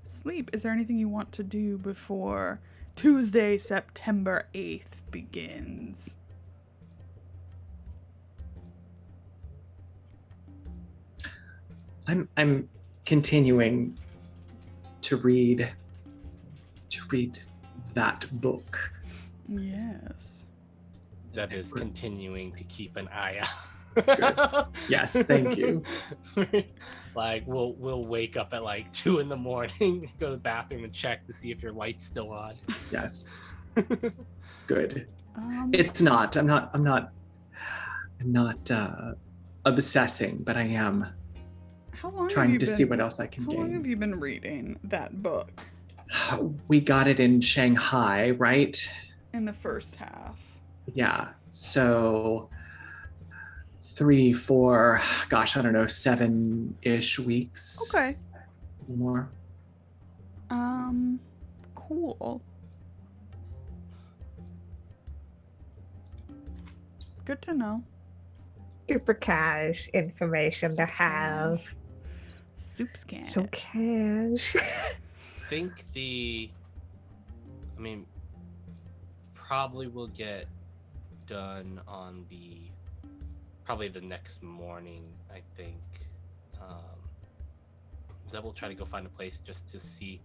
A: sleep. Is there anything you want to do before Tuesday, September 8th begins?
C: I'm continuing to read that book.
A: Yes.
E: Zeb is continuing to keep an eye out.
C: Good. Yes, thank you.
E: Like we'll wake up at like 2 a.m, go to the bathroom and check to see if your light's still on.
C: Yes. Good. It's not. I'm not obsessing, but I am
A: How long
C: trying
A: have
C: to
A: you
C: see
A: been,
C: what else I can
A: How long have
C: gain.
A: you been reading that book?
C: We got it in Shanghai, right?
A: In the first half.
C: Yeah. So 3, 4, gosh, I don't know, 7-ish weeks.
A: Okay.
C: More.
A: Cool. Good to know.
B: Super cash information to have.
A: Soup's can.
B: So cash.
E: I think probably will get done on probably the next morning, I think. Zeb will try to go find a place just to see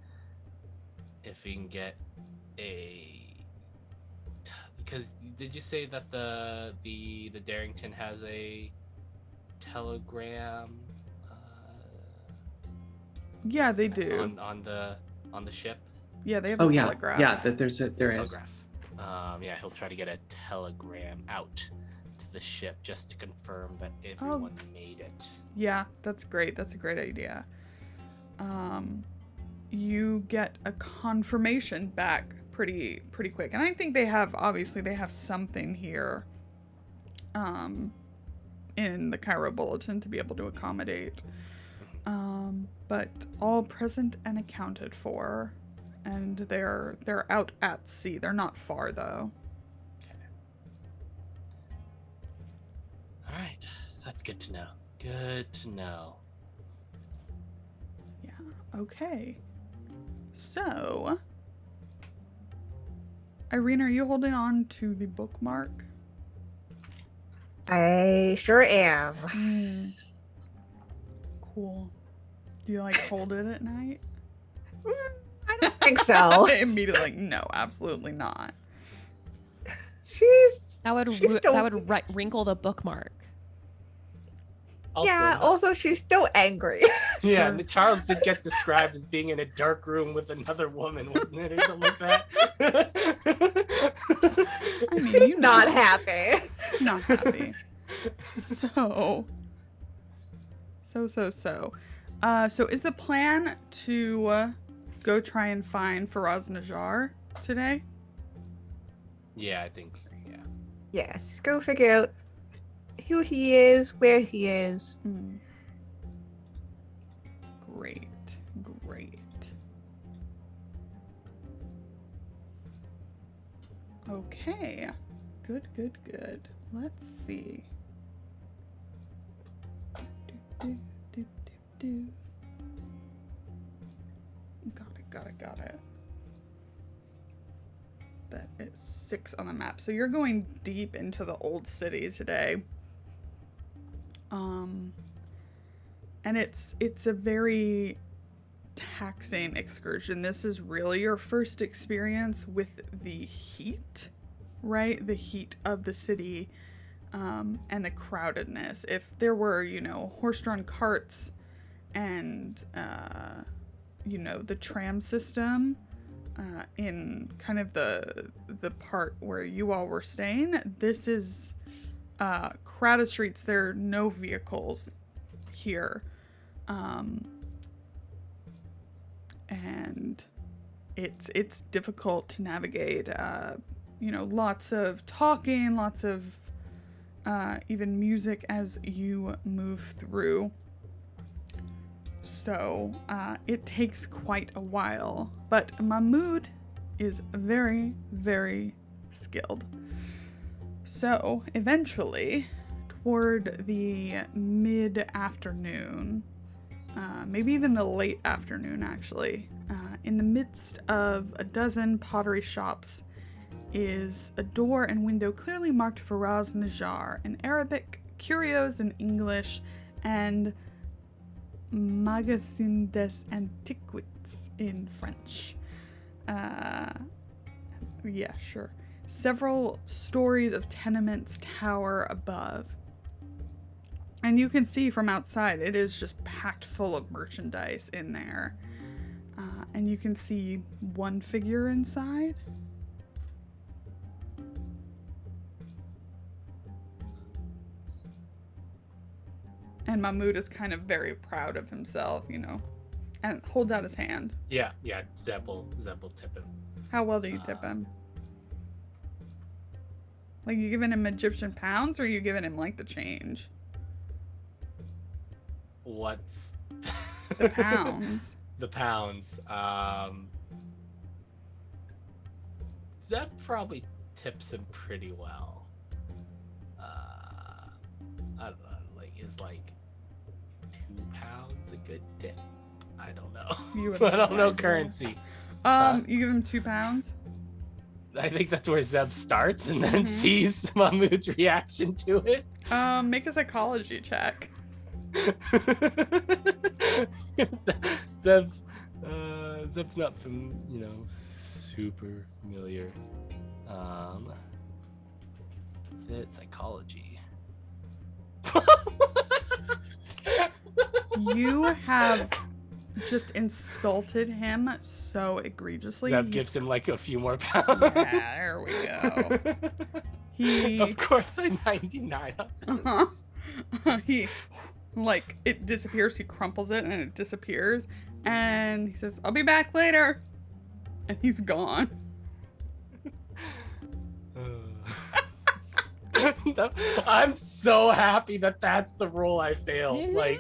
E: if we can get because did you say that the Darrington has a telegram
A: Yeah, they do.
E: on the ship?
A: Yeah, they have
C: Oh
A: a
C: yeah,
A: telegraph.
C: yeah. There is.
E: Telegraph. Yeah, he'll try to get a telegram out to the ship just to confirm that everyone made it.
A: Yeah, that's great. That's a great idea. You get a confirmation back pretty quick, and I think they have something here, in the Cairo Bulletin to be able to accommodate. But all present and accounted for, and they're out at sea. They're not far though.
E: All right, that's good to know. Good to know.
A: Yeah. Okay. So, Irene, are you holding on to the bookmark?
B: I sure am.
A: Cool. Do you like hold it at night?
B: I don't think so.
A: Immediately, like, no, absolutely not.
D: That would wrinkle the bookmark.
B: Yeah, also she's still angry.
E: Yeah,
A: Sure.
E: Charles did get described as being in a dark room with another woman, wasn't it, or something like that?
A: I mean, you know,
B: Not happy.
A: not happy. So is the plan to go try and find Faraz Najjar today?
E: Yeah, I think. Yeah.
B: Yes, go figure out who he is, where he is.
A: Great. Okay. Good. Let's see. Do. Got it. That is 6 on the map. So you're going deep into the old city today. And it's a very taxing excursion. This is really your first experience with the heat, right? The heat of the city, and the crowdedness. If there were, horse-drawn carts and, the tram system, in kind of the part where you all were staying, this is crowded streets. There are no vehicles here, and it's difficult to navigate. Lots of talking, lots of even music as you move through. So it takes quite a while, but Mahmoud is very, very skilled. So eventually, toward the mid-afternoon, maybe even the late afternoon actually, in the midst of a dozen pottery shops is a door and window clearly marked Faraz Najjar in Arabic, curios in English, and Magasin des Antiquités in French. Yeah, sure. Several stories of tenements tower above. And you can see from outside, it is just packed full of merchandise in there. And you can see one figure inside. And Mahmoud is kind of very proud of himself, and holds out his hand.
E: Yeah. Zeb will tip him.
A: How well do you tip him? Like, you giving him Egyptian pounds, or are you giving him, like, the change?
E: What's
A: the pounds?
E: The pounds. Zeb probably tips him pretty well. I don't know. Is like £2 a good tip? I don't know. I don't know currency.
A: You give him £2?
E: I think that's where Zeb starts and then sees Mahmoud's reaction to it.
A: Make a psychology check.
E: Zeb's not super familiar. Is it psychology?
A: You have just insulted him so egregiously.
E: That gives him like a few more pounds.
A: Yeah, there we go.
E: Of course, I 99.
A: He, it disappears. He crumples it and it disappears. And he says, "I'll be back later." And he's gone.
E: I'm so happy that that's the role I failed. I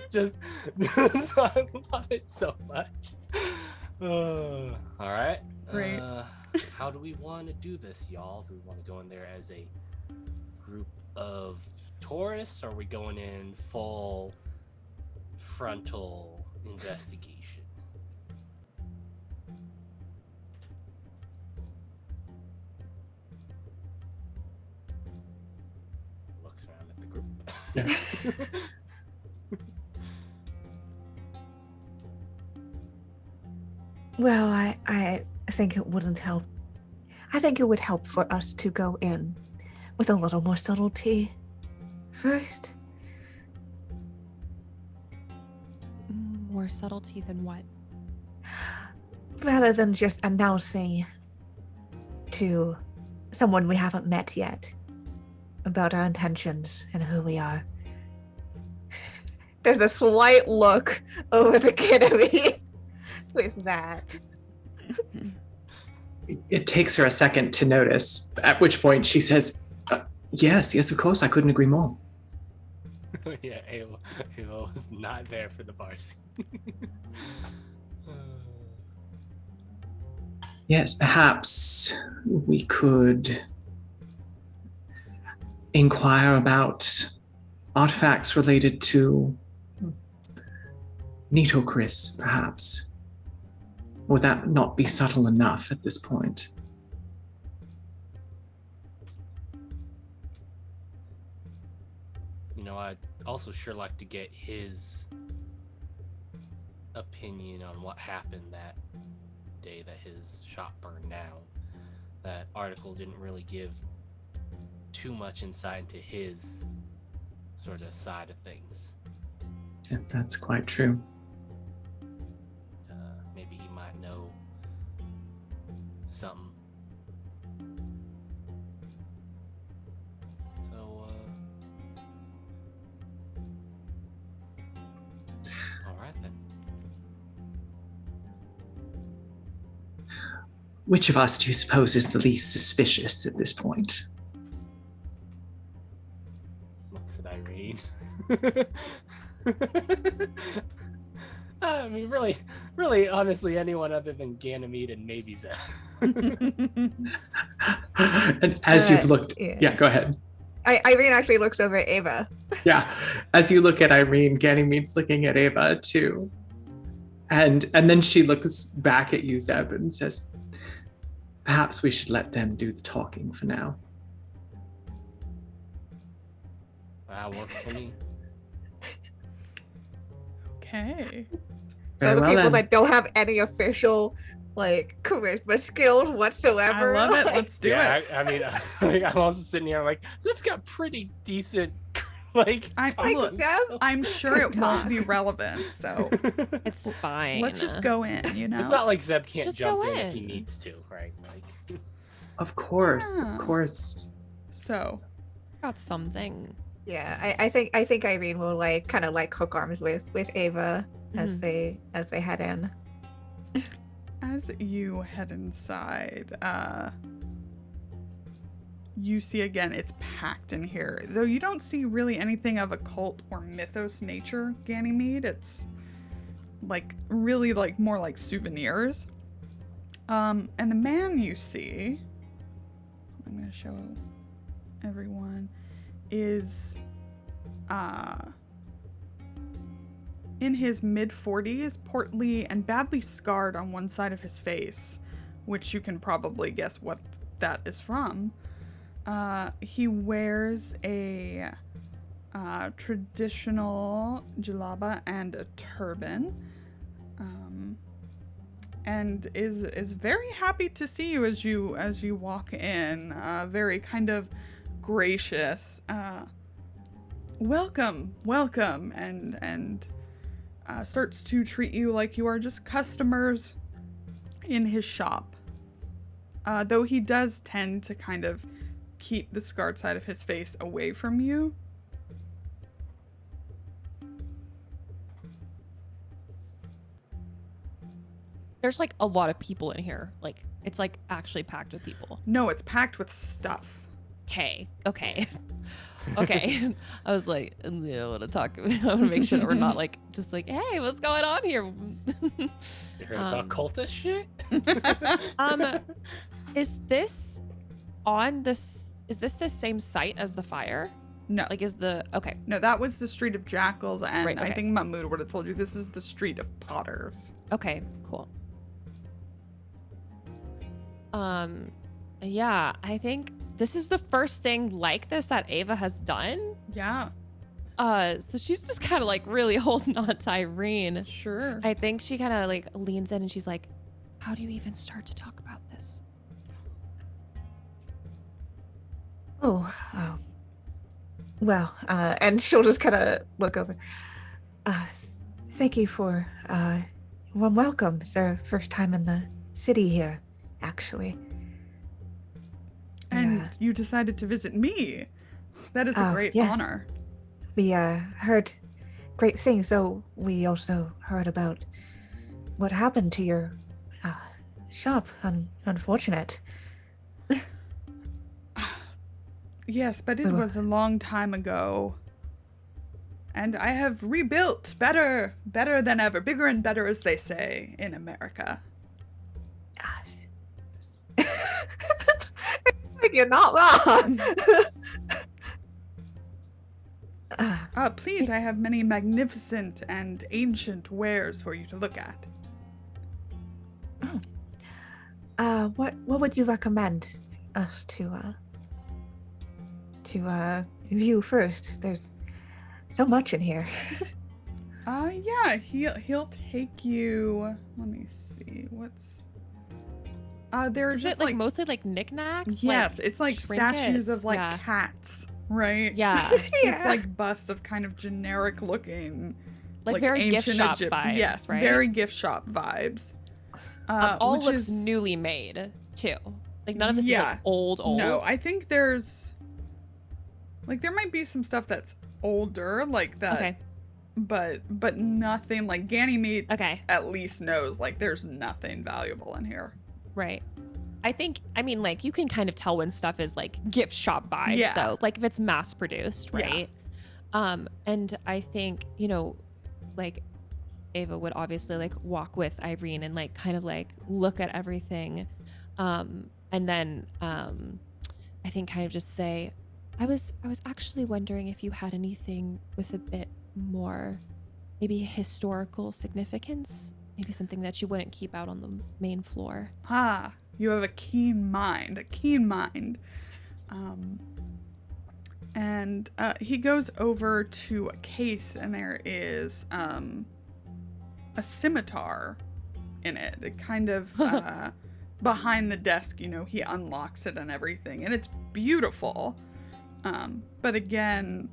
E: love it so much. All right.
A: Great.
E: How do we want to do this, y'all? Do we want to go in there as a group of tourists, or are we going in full frontal investigation? Looks around at the group.
B: Well, I think it wouldn't help. I think it would help for us to go in with a little more subtlety first.
D: More subtlety than what?
B: Rather than just announcing to someone we haven't met yet about our intentions and who we are. There's a slight look over the Kienna with that.
C: It takes her a second to notice, at which point she says, yes, of course, I couldn't agree more.
E: Yeah, Ava was not there for the bar scene.
C: Yes, perhaps we could inquire about artifacts related to Nitocris, perhaps. Would that not be subtle enough at this point?
E: You know, I'd also sure like to get his opinion on what happened that day that his shop burned down. That article didn't really give too much insight into his sort of side of things.
C: Yeah, that's quite true.
E: Maybe he might know something. So, all right then.
C: Which of us do you suppose is the least suspicious at this point?
E: Looks at Irene. I mean, really, honestly, anyone other than Ganymede and maybe Zeb.
C: And as you've looked, yeah, go ahead.
B: Irene actually looks over at Ava.
C: Yeah, as you look at Irene, Ganymede's looking at Ava too, and then she looks back at you, Zeb, and says, "Perhaps we should let them do the talking for now."
E: That works for me.
A: Okay.
C: Very
B: Those
C: well,
B: people
C: then.
B: that don't have any official charisma skills whatsoever.
A: I love it. Let's do it.
E: I mean, I'm also sitting here like Zeb's got pretty decent
A: I'm sure it won't be relevant, so
D: It's fine.
A: let's just go in, you know?
E: It's not like Zeb can't
D: Just
E: jump
D: go
E: in if he
D: in.
E: needs to, right? Like,
C: Of course,
A: Yeah.
C: of course.
A: So,
D: Got something.
B: Yeah, I think Irene will kind of hook arms with Ava as they head in.
A: as you head inside, you see again it's packed in here. Though you don't see really anything of occult or mythos nature, Ganymede. It's really more like souvenirs. And the man you see, I'm gonna show everyone, is in his mid-40s, portly and badly scarred on one side of his face, which you can probably guess what that is from. He wears a traditional jalaba and a turban, and is very happy to see you as you walk in. Very kind of gracious. Welcome, and starts to treat you like you are just customers in his shop. Though he does tend to kind of keep the scarred side of his face away from you.
D: There's a lot of people in here. It's actually packed with people.
A: No, it's packed with stuff.
D: Okay. I was like, I want to talk. I want to make sure that we're not just hey, what's going on here?
E: you heard about cultist shit?
D: Is this on this? Is this the same site as the fire?
A: No.
D: Like, is the okay?
A: No, that was the Street of Jackals, and
D: Right, okay.
A: I think Mahmoud would have told you this is the Street of Potters.
D: Okay, cool. Yeah, I think this is the first thing like this that Ava has done.
A: Yeah,
D: So she's just kind of like really holding on to Irene.
A: sure.
D: I think she kind of like leans in and she's like, "How do you even start to talk about this?"
B: Oh, well, and she'll just kind of look over. Thank you for, well, welcome. It's our first time in the city here, actually.
A: And
B: Yeah.
A: you decided to visit me. That is a great
B: yes.
A: honor.
B: We, heard great things, though we also heard about what happened to your, shop. Unfortunate.
A: Yes, but it
B: We were-
A: was a long time ago. And I have rebuilt better than ever. Bigger and better, as they say in America.
B: You're not wrong.
A: Please, I have many magnificent and ancient wares for you to look at.
B: What would you recommend us to view first? There's so much in here.
A: Yeah, he'll take you. Let me see. What's they're
D: Is
A: just
D: it like mostly like knickknacks?
A: yes, it's like statues of
D: trinkets?
A: like
D: Yeah.
A: cats, right?
D: Yeah,
A: It's like busts of kind of generic looking,
D: like very gift
A: ancient
D: shop
A: Egypt-
D: vibes,
A: Yes,
D: right?
A: very gift shop vibes.
D: All
A: which
D: looks
A: is,
D: newly made too. Like none of this is
A: Yeah.
D: like old.
A: No, I think there's like there might be some stuff that's older like that,
D: Okay.
A: but nothing like Ganymede
D: Okay.
A: at least knows like there's nothing valuable in here.
D: Right. I mean, like, you can kind of tell when stuff is like gift shop vibes,
A: Yeah.
D: though. Like, if it's mass produced,
A: Yeah.
D: right? And I think, like, Ava would obviously like walk with Irene and like kind of like look at everything. And then I think kind of just say, I was actually wondering if you had anything with a bit more maybe historical significance, maybe something that you wouldn't keep out on the main floor.
A: Ah, you have a keen mind, and he goes over to a case, and there is a scimitar in it. It kind of behind the desk, he unlocks it and everything, and it's beautiful. But again,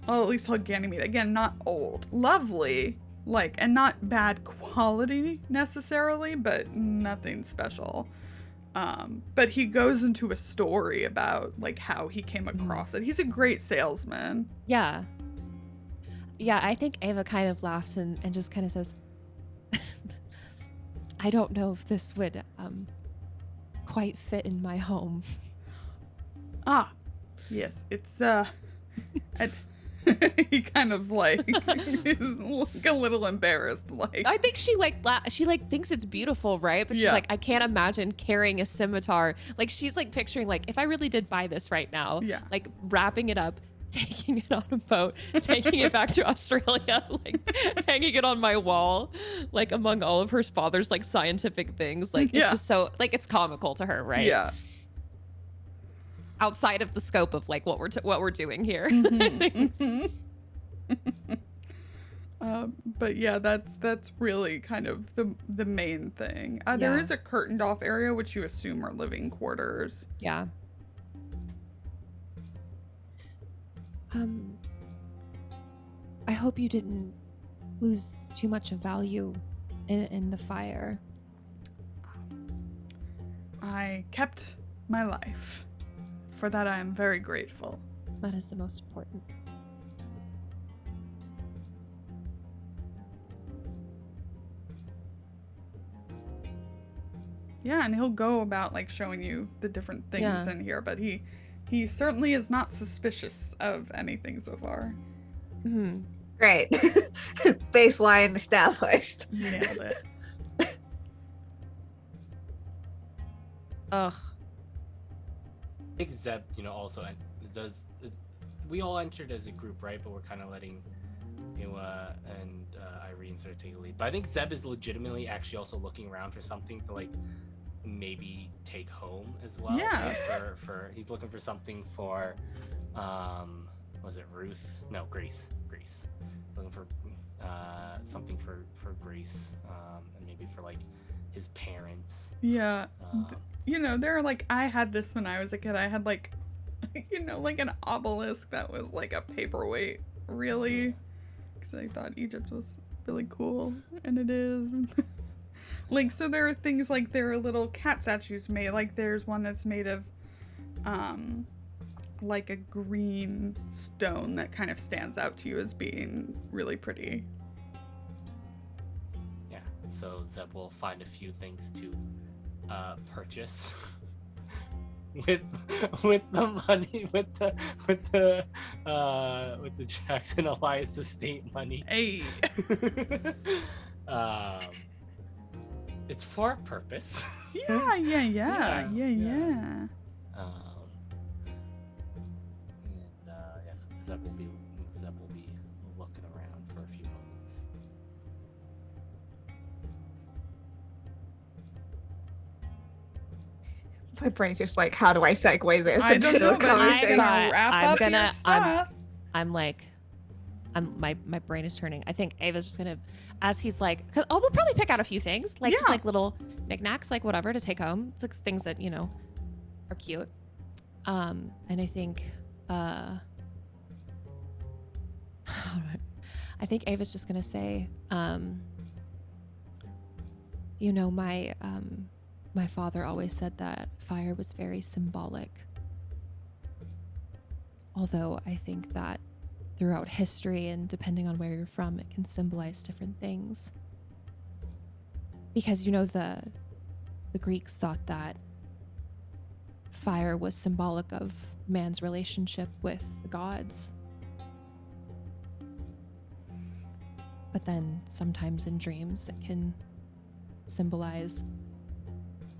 A: well, at least he'll Ganymede. Again, not old, lovely, like, and not bad quality necessarily, but nothing special. But he goes into a story about like how he came across it. He's a great salesman.
D: Yeah. Yeah, I think Ava kind of laughs and just kind of says, I don't know if this would quite fit in my home.
A: Ah, yes, it's he kind of like is like a little embarrassed, like
D: I think she like thinks it's beautiful, right? But she's
A: Yeah.
D: like, I can't imagine carrying a scimitar. Like she's like picturing like if I really did buy this right now,
A: Yeah.
D: like wrapping it up, taking it on a boat, taking it back to Australia, like hanging it on my wall, like among all of her father's like scientific things. Like it's
A: Yeah.
D: just so like it's comical to her, right?
A: yeah.
D: Outside of the scope of like what we're doing here.
A: But yeah, that's really kind of the main thing. There
D: Yeah.
A: is a curtained off area, which you assume are living quarters.
D: Yeah. I hope you didn't lose too much of value in the fire.
A: I kept my life. For that, I am very grateful.
D: That is the most important.
A: Yeah, and he'll go about like showing you the different things
D: Yeah.
A: in here, but he certainly is not suspicious of anything so far.
D: Mm-hmm.
B: Great. Baseline established.
A: Nailed it.
D: Ugh.
E: I think Zeb, also does we all entered as a group, right? But we're kind of letting and Irene sort of take the lead. But I think Zeb is legitimately actually also looking around for something to like maybe take home as well.
A: Yeah.
E: Right? For he's looking for something for was it Ruth? No, Grace. Looking for something for Grace, and maybe for like his parents.
A: Yeah. You know, there are like, I had this when I was a kid. I had like, you know, like an obelisk that was like a paperweight, really. Because I thought Egypt was really cool, and it is. Like, so there are things like there are little cat statues made. Like, there's one that's made of, like a green stone that kind of stands out to you as being really pretty.
E: Yeah. So Zeb will find a few things to purchase with the money with the Jackson Elias estate money.
A: Hey.
E: It's for a purpose.
A: Yeah.
E: And yes, Zeb will be looking around for a few moments.
B: My brain's just like, how do I segue this
A: I don't
B: into
A: know,
B: a
A: but I'm
B: conversation?
A: gonna wrap
D: I'm
A: up your
D: gonna-
A: stuff.
D: My brain is turning. I think Ava's just gonna, as he's like, we'll probably pick out a few things, like just
A: Yeah.
D: like little knickknacks, like whatever to take home, like things that, you know, are cute. And I think, I think Ava's just gonna say, you know, my father always said that fire was very symbolic. Although I think that throughout history and depending on where you're from, it can symbolize different things. Because, you know, the Greeks thought that fire was symbolic of man's relationship with the gods. But then sometimes in dreams, it can symbolize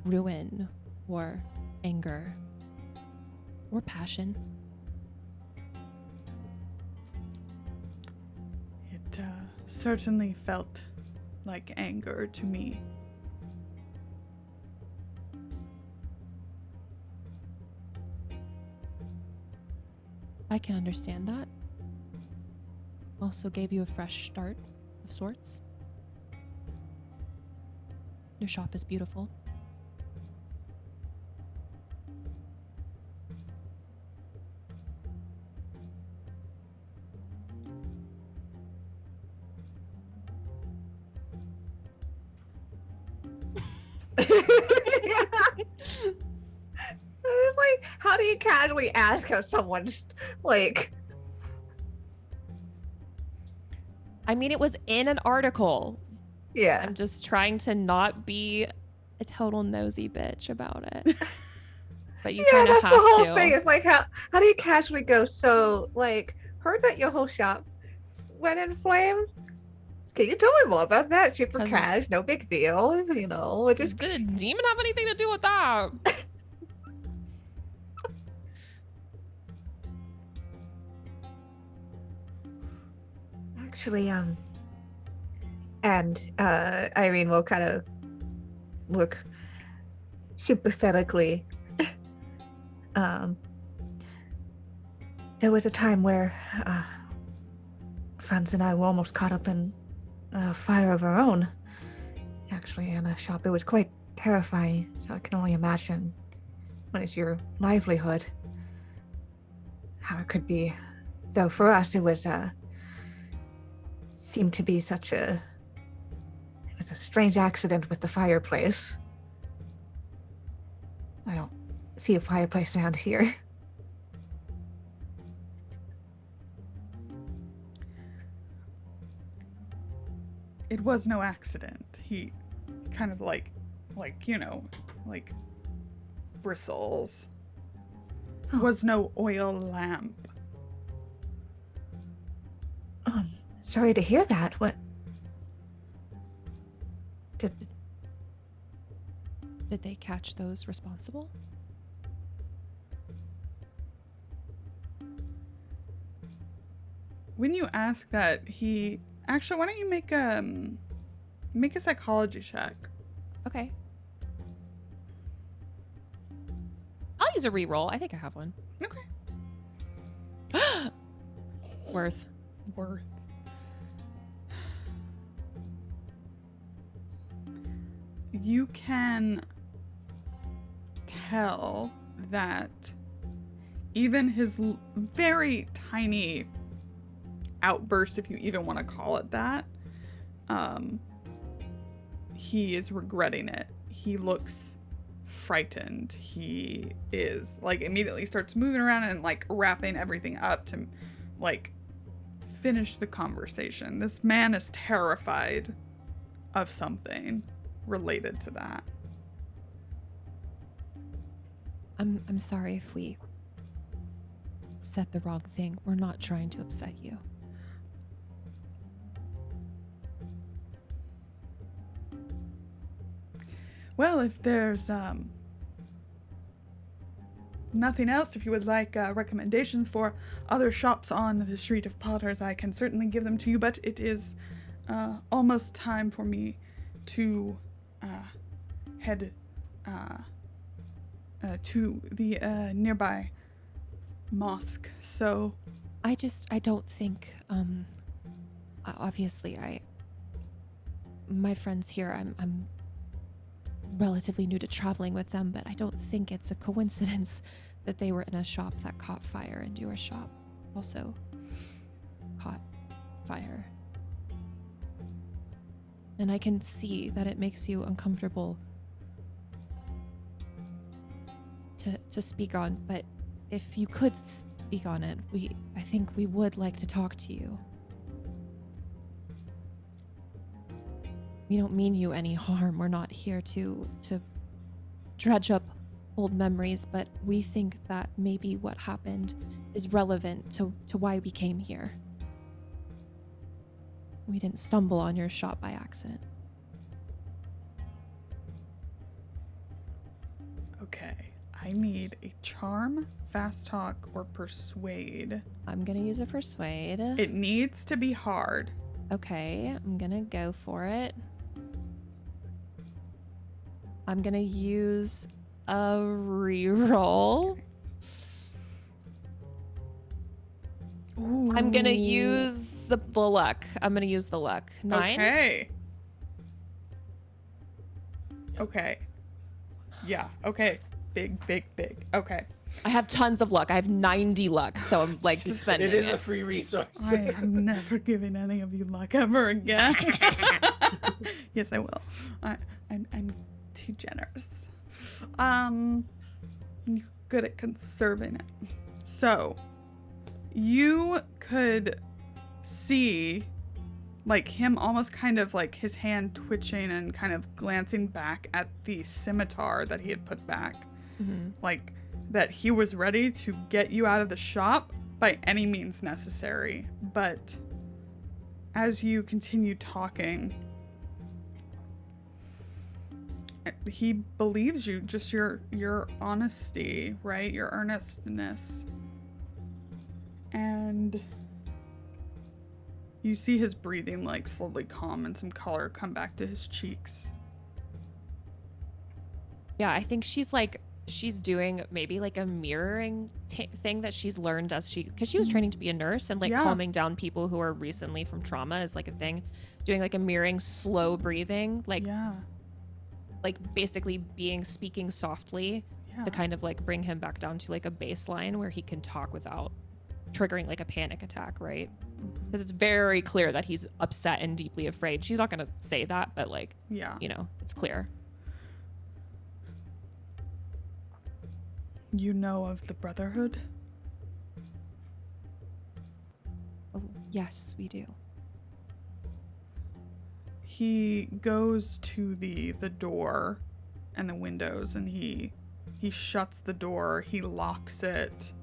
D: ruin or anger or passion.
A: It certainly felt like anger to me.
D: I can understand that. Also gave you a fresh start of sorts. Your shop is beautiful.
B: It's like, how do you casually ask how someone's like?
D: I mean, it was in an article.
B: Yeah.
D: I'm just trying to not be a total nosy bitch about it. But you
B: Yeah,
D: kind of
B: that's
D: have
B: the whole
D: to.
B: thing. It's like, how do you casually go? So, like, heard that your whole shop went in flames. Can you tell me more about that? Super
D: 'Cause-
B: cash, no big deal. You know, it just
D: Did a demon have anything to do with that?
B: actually, and Irene will kind of look sympathetically. There was a time where Franz and I were almost caught up in a fire of our own. Actually, in a shop, it was quite terrifying. So I can only imagine when it's your livelihood, how it could be. Though for us, it was seemed to be such a strange accident with the fireplace. I don't see a fireplace around here.
A: It was no accident. He kind of like, you know, like bristles.
B: Oh.
A: Was no oil lamp.
B: Sorry to hear that. What?
D: Did they catch those responsible?
A: when you ask that, he actually, why don't you make a psychology check?
D: Okay. I'll use a reroll. I think I have one.
A: Okay.
D: Worth.
A: You can tell that even his very tiny outburst, if you even want to call it that, he is regretting it. He looks frightened. He is like immediately starts moving around and like wrapping everything up to like finish the conversation. This man is terrified of something related to that.
D: I'm sorry if we said the wrong thing. We're not trying to upset you.
A: Well, if there's nothing else, if you would like recommendations for other shops on the Street of Potters, I can certainly give them to you, but it is almost time for me to head to the nearby mosque. So
D: I don't think, obviously my friends here, I'm relatively new to traveling with them, but I don't think it's a coincidence that they were in a shop that caught fire and your shop also caught fire. And I can see that it makes you uncomfortable to speak on, but if you could speak on it, I think we would like to talk to you. We don't mean you any harm. We're not here to dredge up old memories, but we think that maybe what happened is relevant to why we came here. We didn't stumble on your shop by accident.
A: okay, I need a charm, fast talk, or persuade.
D: I'm gonna use a persuade.
A: It needs to be hard.
D: Okay, I'm gonna go for it. I'm gonna use a reroll.
A: Ooh.
D: I'm gonna use the luck. I'm gonna use the luck. 9.
A: Okay. Okay. Yeah. Okay. Big. Okay.
D: I have tons of luck. I have 90 luck, so I'm like spending
E: It is a free resource.
A: I am never giving any of you luck ever again. Yes, I will. I'm too generous. You're good at conserving it. So, you could see like him almost kind of like his hand twitching and kind of glancing back at the scimitar that he had put back.
D: Mm-hmm.
A: Like that he was ready to get you out of the shop by any means necessary. But as you continue talking, he believes you, just your honesty, right? Your earnestness. And you see his breathing like slowly calm and some color come back to his cheeks.
D: Yeah, I think she's doing maybe like a mirroring thing that she's learned as because she was training to be a nurse, and like calming down people who are recently from trauma is like a thing. Doing like a mirroring slow breathing, like basically speaking softly to kind of like bring him back down to like a baseline where he can talk without triggering like a panic attack, right? Because it's very clear that he's upset and deeply afraid. She's not gonna say that, but like, you know, it's clear.
A: You know of the Brotherhood?
D: Oh, yes, we do.
A: He goes to the door and the windows, and he shuts the door, he locks it,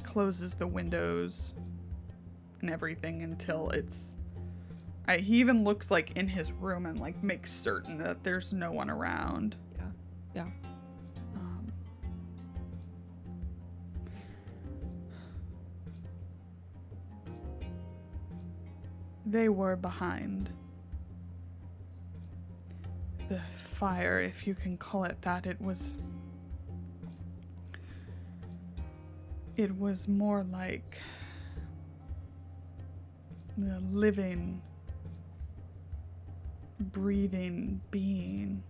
A: closes the windows and everything until he even looks like in his room and like makes certain that there's no one around. They were behind the fire, if you can call it that. It was more like the living, breathing being.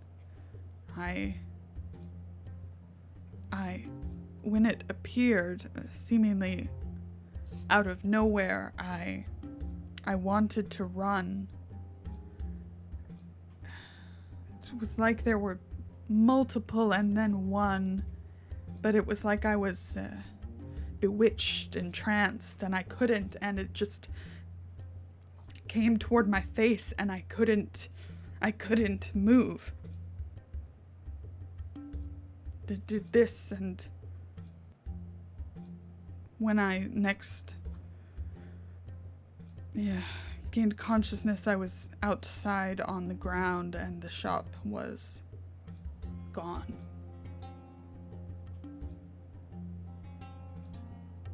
A: When it appeared, seemingly out of nowhere, I wanted to run. It was like there were multiple and then one, but it was like I was bewitched, entranced, and I couldn't, and it just came toward my face, and I couldn't move. Did this, and when I next gained consciousness, I was outside on the ground and the shop was gone.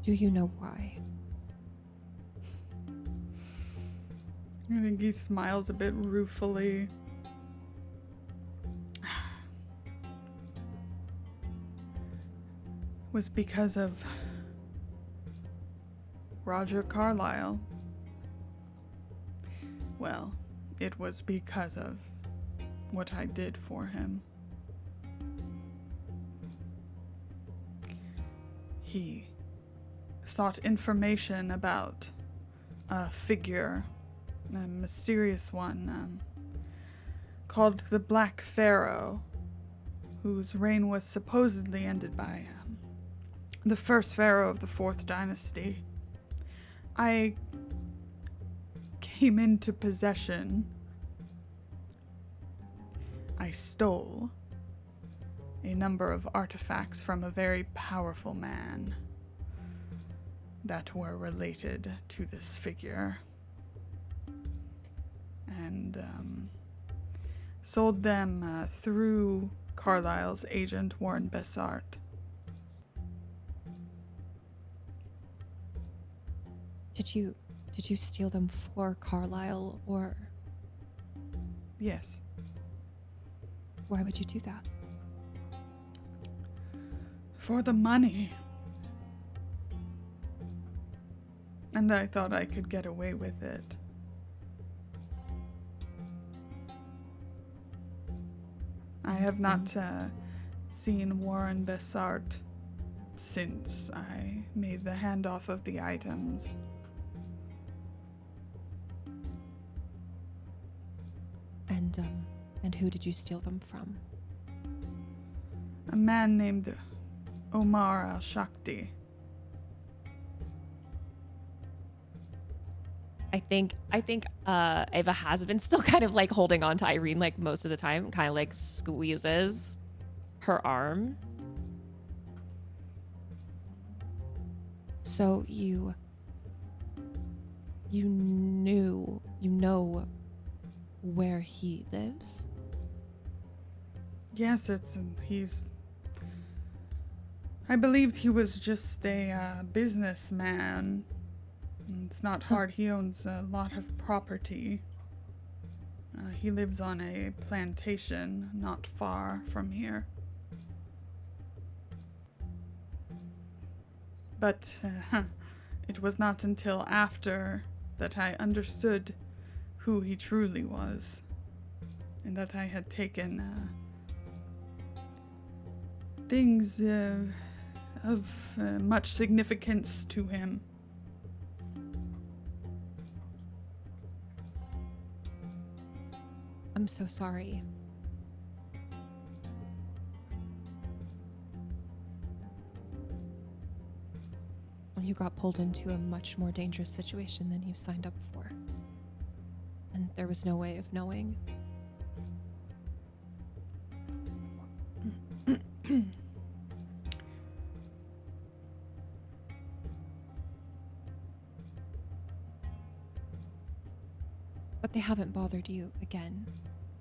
D: Do you know why?
A: I think he smiles a bit ruefully. Was because of Roger Carlyle. Well, it was because of what I did for him. He sought information about a figure, a mysterious one, called the Black Pharaoh, whose reign was supposedly ended by the first pharaoh of the 4th dynasty. I came into possession. I stole a number of artifacts from a very powerful man that were related to this figure, and sold them through Carlyle's agent, Warren Bessart.
D: Did you steal them for Carlyle, or
A: Yes.
D: why would you do that?
A: For the money. And I thought I could get away with it. I have not seen Warren Bessart since I made the handoff of the items.
D: And who did you steal them from?
A: A man named Omar al-Shakti.
D: I think Ava has been still kind of like holding on to Irene like most of the time, kind of like squeezes her arm. So you know where he lives?
A: Yes, I believed he was just a businessman. It's not hard. He owns a lot of property. He lives on a plantation not far from here. But it was not until after that I understood who he truly was, and that I had taken things of much significance to him.
D: I'm so sorry. You got pulled into a much more dangerous situation than you signed up for. And there was no way of knowing. But they haven't bothered you again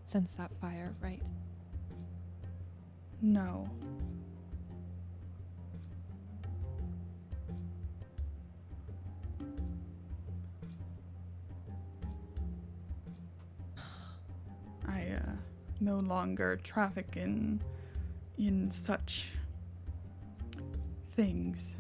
D: since that fire, right?
A: No. no longer traffic in such things.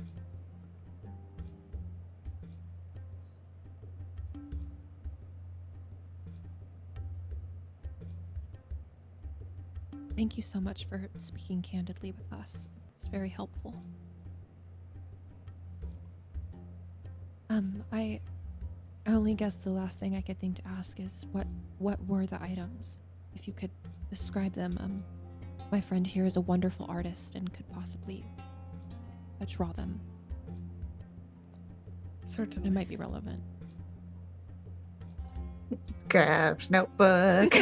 D: Thank you so much for speaking candidly with us. It's very helpful. I only guess the last thing I could think to ask is what were the items? If you could describe them. My friend here is a wonderful artist and could possibly draw them.
A: Certainly.
D: It might be relevant.
B: Grabs notebook.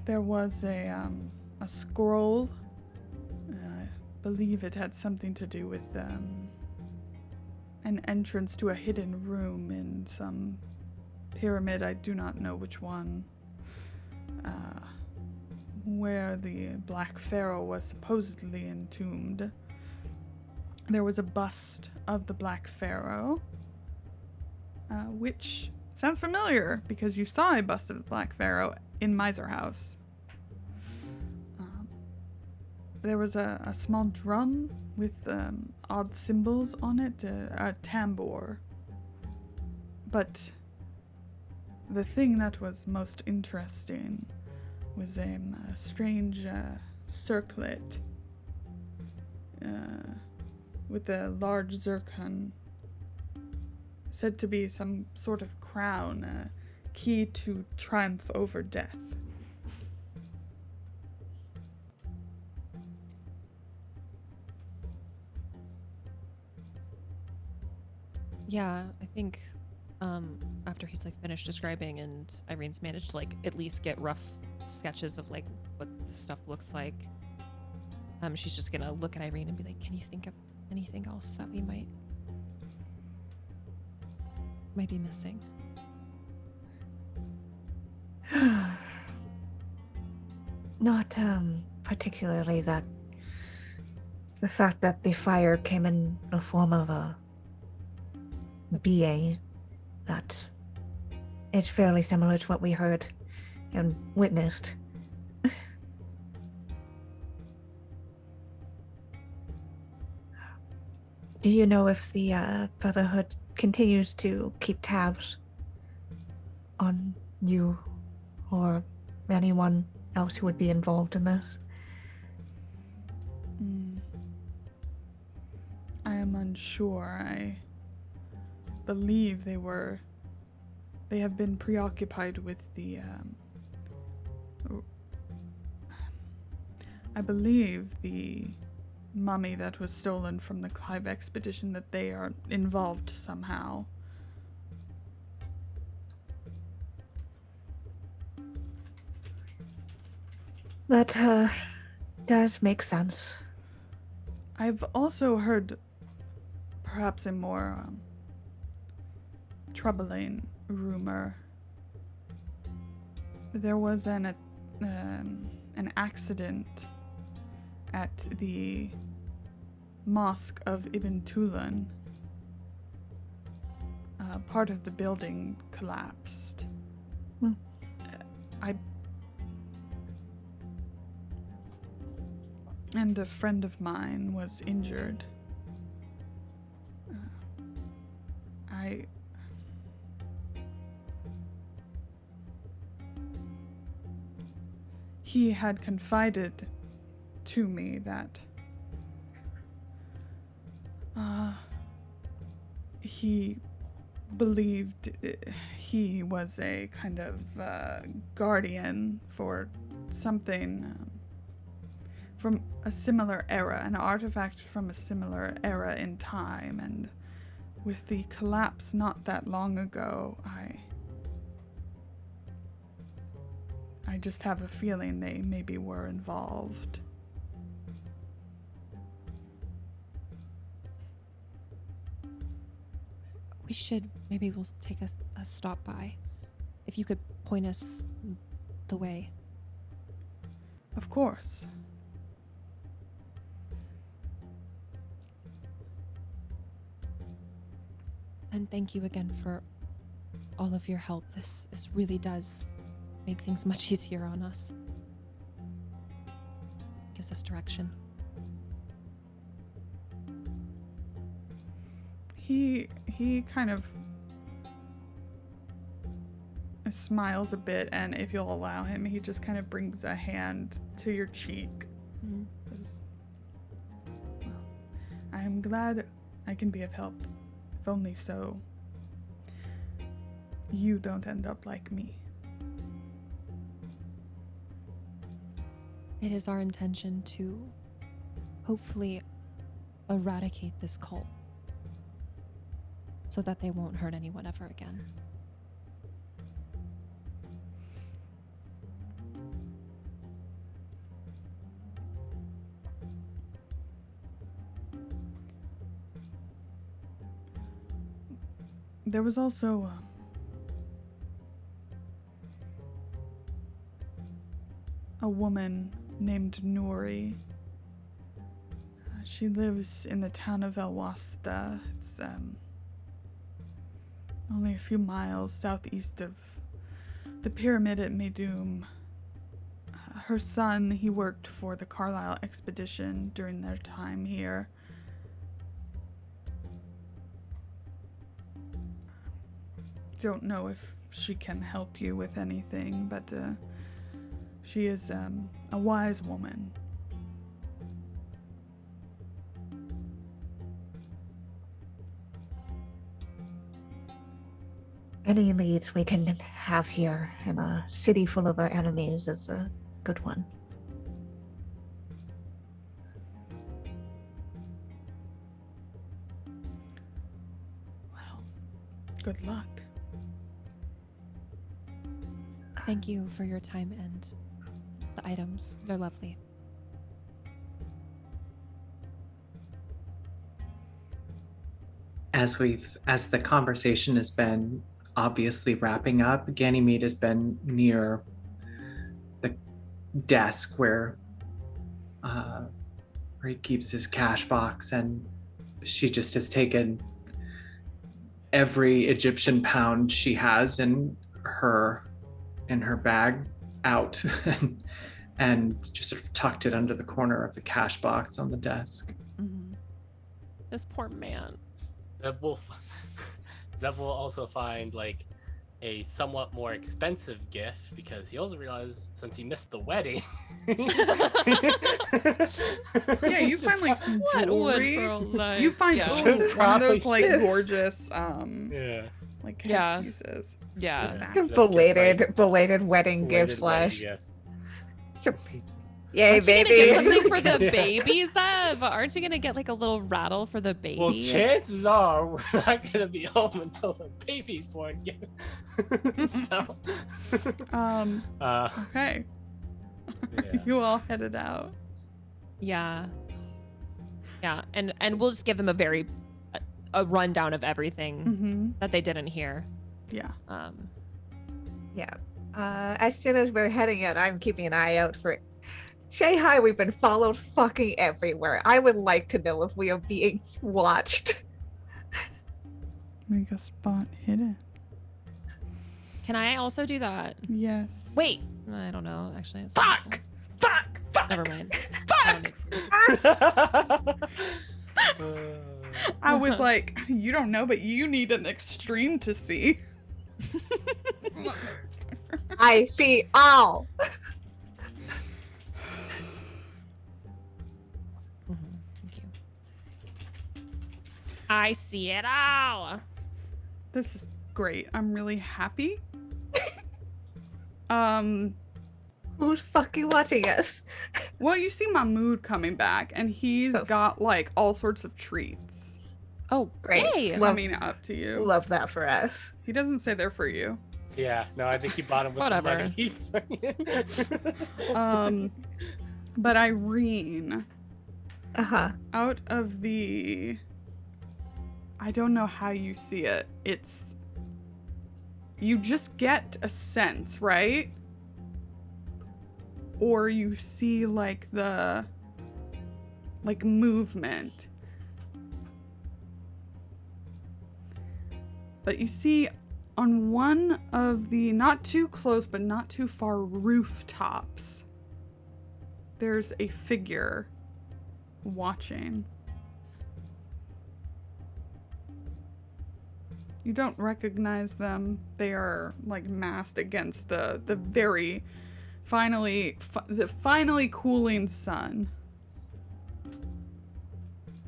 A: There was a scroll. I believe it had something to do with an entrance to a hidden room in some pyramid. I do not know which one. Where the Black Pharaoh was supposedly entombed. There was a bust of the Black Pharaoh, which sounds familiar because you saw a bust of the Black Pharaoh in Miser House. There was a small drum with odd symbols on it, a tambour. But the thing that was most interesting was a strange circlet with a large zircon, said to be some sort of crown, a key to triumph over death.
D: Yeah, I think after he's like finished describing and Irene's managed to like at least get rough sketches of like what this stuff looks like, she's just gonna look at Irene and be like, can you think of anything else that we might be missing?
B: Not particularly that. The fact that the fire came in the form of a being, that is fairly similar to what we heard and witnessed. Do you know if the Brotherhood continues to keep tabs on you or anyone else who would be involved in this?
A: I am unsure. I believe they have been preoccupied with the I believe the mummy that was stolen from the Clive expedition, that they are involved somehow.
B: That does make sense.
A: I've also heard perhaps a more troubling rumor. There was an accident at the Mosque of Ibn Tulun. Part of the building collapsed. And a friend of mine was injured. He had confided to me that he believed he was a kind of guardian for something from a similar era, an artifact from a similar era in time, and with the collapse not that long ago, I just have a feeling they maybe were involved.
D: Maybe we'll take a stop by. If you could point us the way.
A: Of course.
D: And thank you again for all of your help. This really does make things much easier on us. Gives us direction.
A: He kind of smiles a bit, and if you'll allow him, he just kind of brings a hand to your cheek.
D: Mm.
A: Well, I am glad I can be of help, if only so you don't end up like me.
D: It is our intention to hopefully eradicate this cult so that they won't hurt anyone ever again.
A: There was also a woman named Nuri. She lives in the town of El Wasta. It's only a few miles southeast of the pyramid at Meidum. Her son, he worked for the Carlisle expedition during their time here. Don't know if she can help you with anything, but she is a wise woman.
B: Any leads we can have here in a city full of our enemies is a good one.
A: Well, good luck.
D: Thank you for your time and the items. They're lovely.
C: As the conversation has been obviously wrapping up, Ganymede has been near the desk where he keeps his cash box, and she just has taken every Egyptian pound she has in her bag out and just sort of tucked it under the corner of the cash box on the desk.
A: Mm-hmm.
D: This poor man.
E: Zeb will also find like a somewhat more expensive gift because he also realized since he missed the wedding.
A: Yeah, you find like some jewelry. You find
E: Yeah.
A: one of those like gorgeous
E: Yeah.
A: like
D: Yeah.
A: pieces.
D: Yeah.
A: With that.
E: That
B: Belated
E: gets,
B: wedding
E: belated
B: gift
E: wedding
B: slash.
E: gifts.
B: Yay,
D: Aren't you
B: baby.
D: gonna get something for the
E: Yeah.
D: baby, Zev? Aren't you gonna get like a little rattle for the baby?
E: Well, chances are we're not gonna be home until the baby's born. So,
A: Okay.
E: yeah.
A: You all headed out.
D: Yeah. Yeah, and we'll just give them a rundown of everything
A: Mm-hmm.
D: that they didn't hear.
A: Yeah.
B: Yeah. As soon as we're heading out, I'm keeping an eye out for Shanghai. We've been followed fucking everywhere. I would like to know if we are being watched.
A: Make a spot hidden.
D: Can I also do that?
A: Yes.
D: Wait, I don't know. Actually, it's
A: Fuck! Fuck! Fuck!
D: Never mind. I don't need to.
A: I was like, you don't know, but you need an extreme to see.
B: I see all.
D: Thank you. I see it all.
A: This is great. I'm really happy.
B: Who's fucking watching us?
A: Well, you see Mahmood coming back, and he's
B: Oh.
A: got like all sorts of treats
D: Oh,
B: Great.
D: yay.
B: Love-
A: coming up to you.
B: Love that for us.
A: He doesn't say they're for you.
E: Yeah, no, I think he bought him with
D: Whatever.
E: the money.
A: But Irene,
B: Uh-huh.
A: out of the, I don't know how you see it. You just get a sense, right? Or you see like the movement. But you see on one of the not too close but not too far rooftops, there's a figure watching. You don't recognize them. They are like massed against the very finally cooling sun.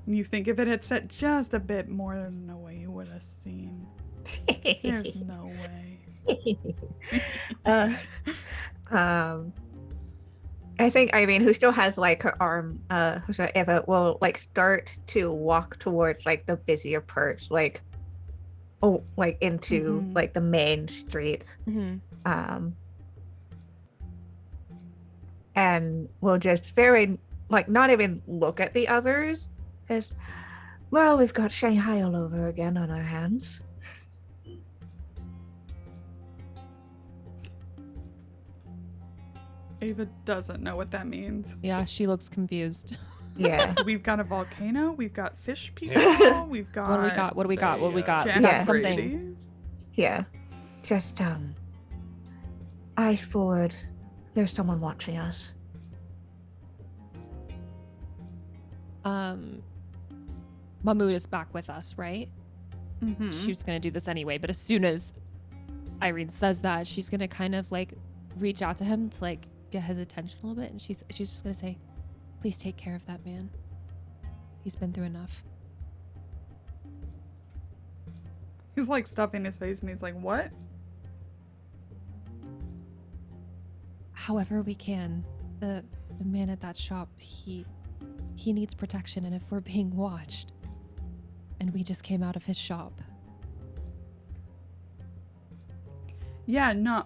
A: You think if it had set just a bit more, there's no way you would have seen. There's no way.
B: I think Irene, who still has like her arm, Eva will like start to walk towards like the busier parts, like into like the main streets. And we'll just very like not even look at the others. As well, we've got Shanghai all over again on our hands.
A: Ava doesn't know what that means.
D: Yeah, she looks confused.
B: Yeah.
A: We've got a volcano. We've got fish people. We've got.
D: What do we got? What do we got? What do we got? We
A: Jen
D: got
A: Brady.
D: something.
B: Yeah. Just eyes forward. There's someone watching us.
D: Mahmoud is back with us, right?
A: Mm-hmm.
D: She was gonna do this anyway, but as soon as Irene says that, she's gonna kind of like reach out to him to like get his attention a little bit, and she's just gonna say, "Please take care of that man. He's been through enough."
A: He's like stuffing his face and he's like, what?
D: However we can. The man at that shop, he needs protection, and if we're being watched, and we just came out of his shop.
A: Yeah, no,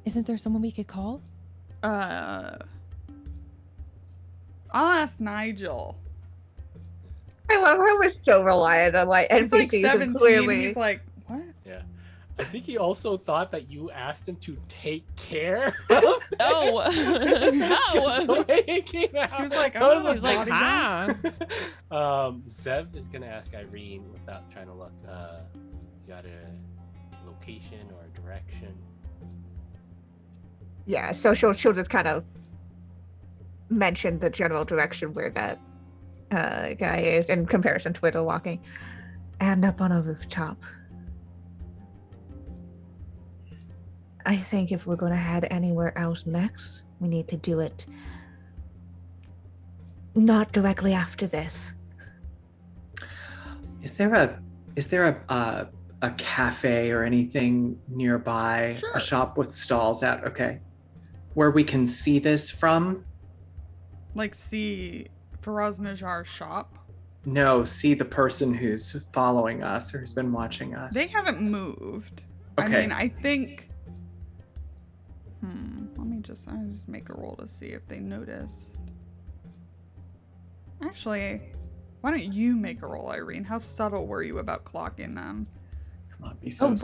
D: Isn't there someone we could call?
A: I'll ask Nigel.
B: I love how we're so reliant on like
A: He's like
B: NPCs
A: 17
B: and clearly.
A: he's like, what?
E: Yeah. I think he also thought that you asked him to take care.
D: No. No.
E: The way it came out.
A: He was like,
E: I was
A: oh, he's like,
E: Zev is gonna ask Irene without trying to look. You got a location or a direction?
B: Yeah, so she'll just kind of mention the general direction where that guy is in comparison to where they're walking. And up on a rooftop. I think if we're going to head anywhere else next, we need to do it not directly after this.
C: Is there a cafe or anything nearby?
A: Sure.
C: A shop with stalls at? Okay. Where we can see this from?
A: Like, see Faraz Najjar's shop.
C: No, see the person who's following us or who's been watching us.
A: They haven't moved.
C: Okay.
A: I mean, I think. I'll just make a roll to see if they noticed. Actually, why don't you make a roll, Irene? How subtle were you about clocking them?
C: Come on, be so
B: Oh boy,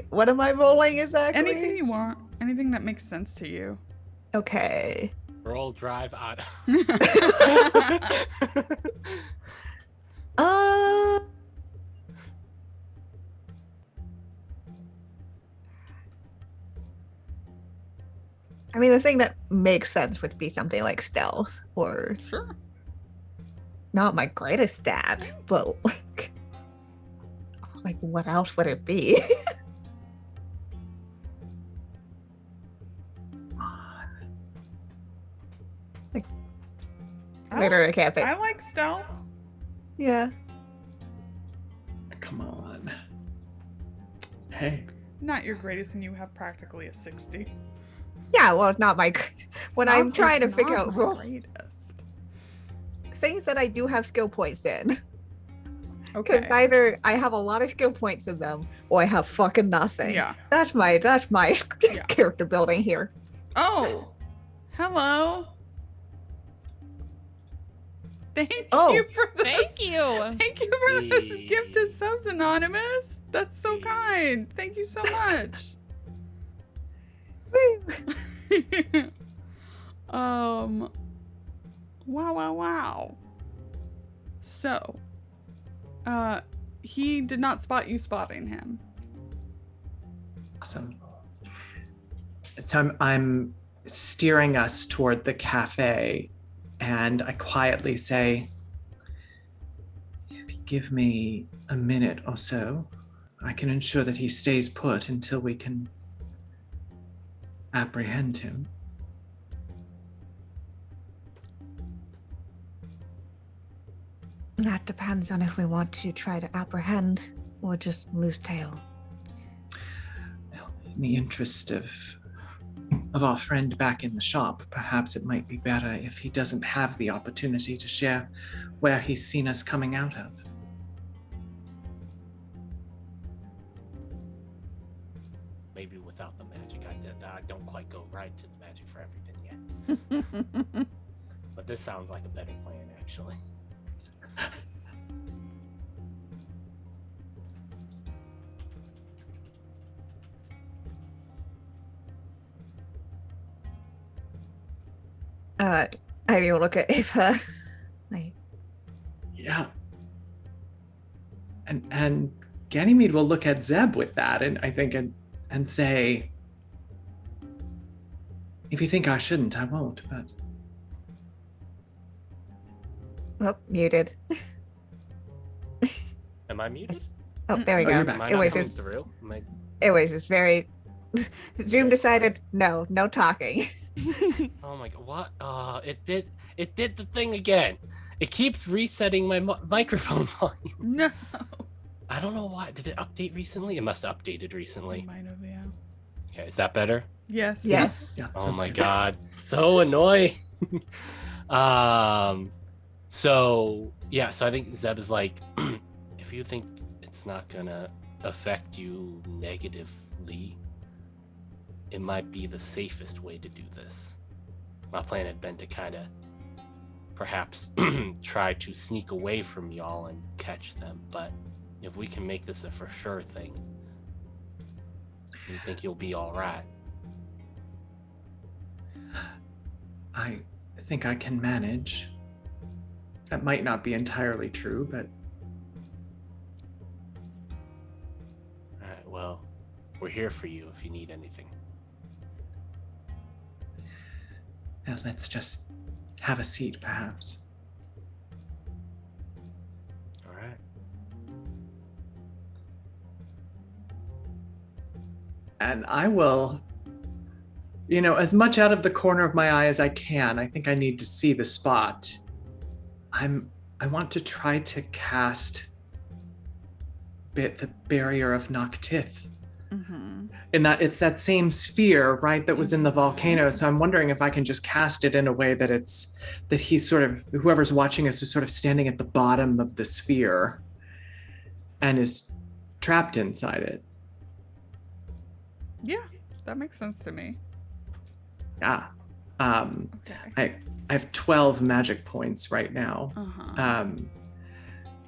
C: subtle.
B: what am I rolling exactly?
A: Anything you want. Anything that makes sense to you.
B: Okay.
E: Roll drive out.
B: I mean, the thing that makes sense would be something like stealth, or
A: Sure.
B: not my greatest stat, but like what else would it be? Like, literally, I can't think.
A: I like stealth.
B: Yeah.
C: Come on. Hey.
A: Not your greatest, and you have practically a 60.
B: Yeah, well, not my. When I'm
A: Not-
B: trying to
A: it's
B: figure
A: not
B: out
A: my
B: roll,
A: greatest.
B: things that I do have skill points in. Because
A: Okay.
B: either I have a lot of skill points in them, or I have fucking nothing.
A: Yeah.
B: That's my
A: Yeah.
B: character building here.
A: Oh, hello. Thank
B: Oh.
A: you for this.
D: Thank you.
A: Thank you for this
E: Hey.
A: gifted subs, Anonymous. That's so kind. Thank you so much. Wow. So, He did not spot you spotting him.
C: Awesome. So I'm steering us toward the cafe, and I quietly say, if you give me a minute or so, I can ensure that he stays put until we can apprehend him.
B: That depends on if we want to try to apprehend or just lose tail.
C: Well, in the interest of our friend back in the shop, perhaps it might be better if he doesn't have the opportunity to share where he's seen us coming out of.
E: Maybe without the magic, I don't quite go right to the magic for everything yet. But this sounds like a better plan, actually.
B: Ivy will look at Ava. Like,
C: Yeah. And Ganymede will look at Zeb with that, and I think and say, if you think I shouldn't, I won't, but
B: oh, muted.
E: Am I muted?
B: Oh, there we
C: Oh,
B: go.
C: you're back.
E: Am I
B: It
E: not
B: was
E: coming
B: just,
E: through? Am I...
B: it was just very. Zoom decided no talking.
E: Oh my god! What? It did the thing again. It keeps resetting my microphone volume.
A: No.
E: I don't know why. Did it update recently? It must have updated recently.
A: Might have, yeah.
E: Okay, is that better?
A: Yes.
B: Yes.
C: yeah.
E: Oh
C: sounds
E: my
C: good.
E: god, so annoying. So I think Zeb is like, if you think it's not gonna affect you negatively, it might be the safest way to do this. My plan had been to kind of perhaps try to sneak away from y'all and catch them, but if we can make this a for sure thing, you think you'll be all right.
C: I think I can manage. That might not be entirely true, but
E: All right, well, we're here for you if you need anything.
C: let's just have a seat, perhaps.
E: All right.
C: And I will, as much out of the corner of my eye as I can. I think I need to see the spot. I want to try to cast the barrier of Noctith.
A: Mm-hmm.
C: In that it's that same sphere, right, that was in the volcano. So I'm wondering if I can just cast it in a way that he's sort of, whoever's watching us is sort of standing at the bottom of the sphere and is trapped inside it.
A: Yeah, that makes sense to me.
C: Yeah.
A: Okay.
C: I have 12 magic points right now.
A: Uh-huh.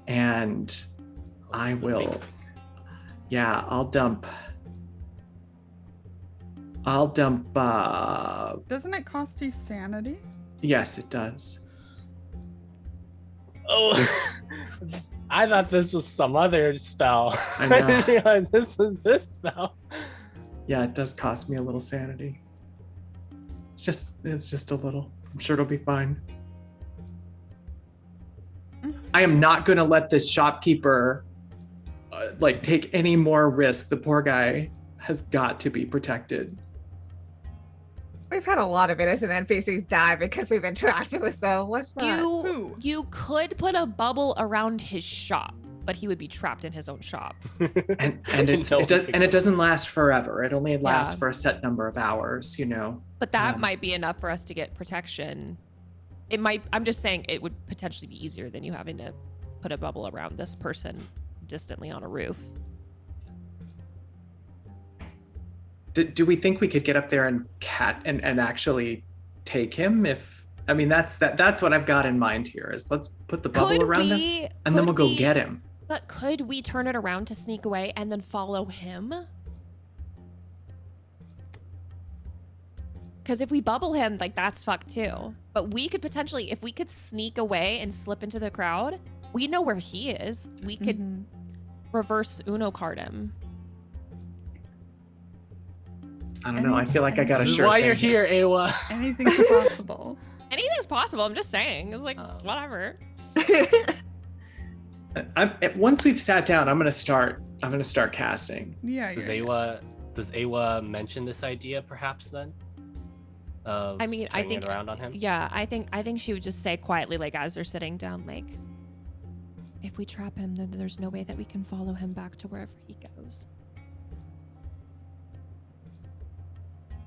C: And I will, I'll dump,
A: Doesn't it cost you sanity?
C: yes, it does.
E: Oh, I thought this was some other spell.
C: I know.
E: didn't realize this was this spell.
C: Yeah, it does cost me a little sanity. It's just a little. I'm sure it'll be fine. I am not going to let this shopkeeper take any more risk. The poor guy has got to be protected.
B: We've had a lot of innocent NPCs die because we've interacted with them. Let's not.
A: Who?
D: You could put a bubble around his shop, but he would be trapped in his own shop.
C: And it doesn't last forever. It only lasts
D: Yeah.
C: for a set number of hours,
D: But that
C: Um,
D: might be enough for us to get protection. It might. I'm just saying it would potentially be easier than you having to put a bubble around this person distantly on a roof.
C: Do we think we could get up there and actually take him? That's what I've got in mind here is let's put the bubble around him and then we'll go get him.
D: But could we turn it around to sneak away and then follow him? Because if we bubble him, that's fucked too. But we could potentially, if we could sneak away and slip into the crowd, We know where he is. We could reverse Uno card him.
C: I don't know. I feel like I got a
E: This is
C: shirt.
E: why you're here, Awa.
A: Anything's possible.
D: Anything's possible. I'm just saying. It's like, whatever.
C: Once we've sat down, I'm gonna start casting.
A: Yeah.
E: Does Awa mention this idea perhaps then?
D: I mean, I think
E: around on him.
D: Yeah, I think she would just say quietly, like as they're sitting down, like, if we trap him, then there's no way that we can follow him back to wherever he goes.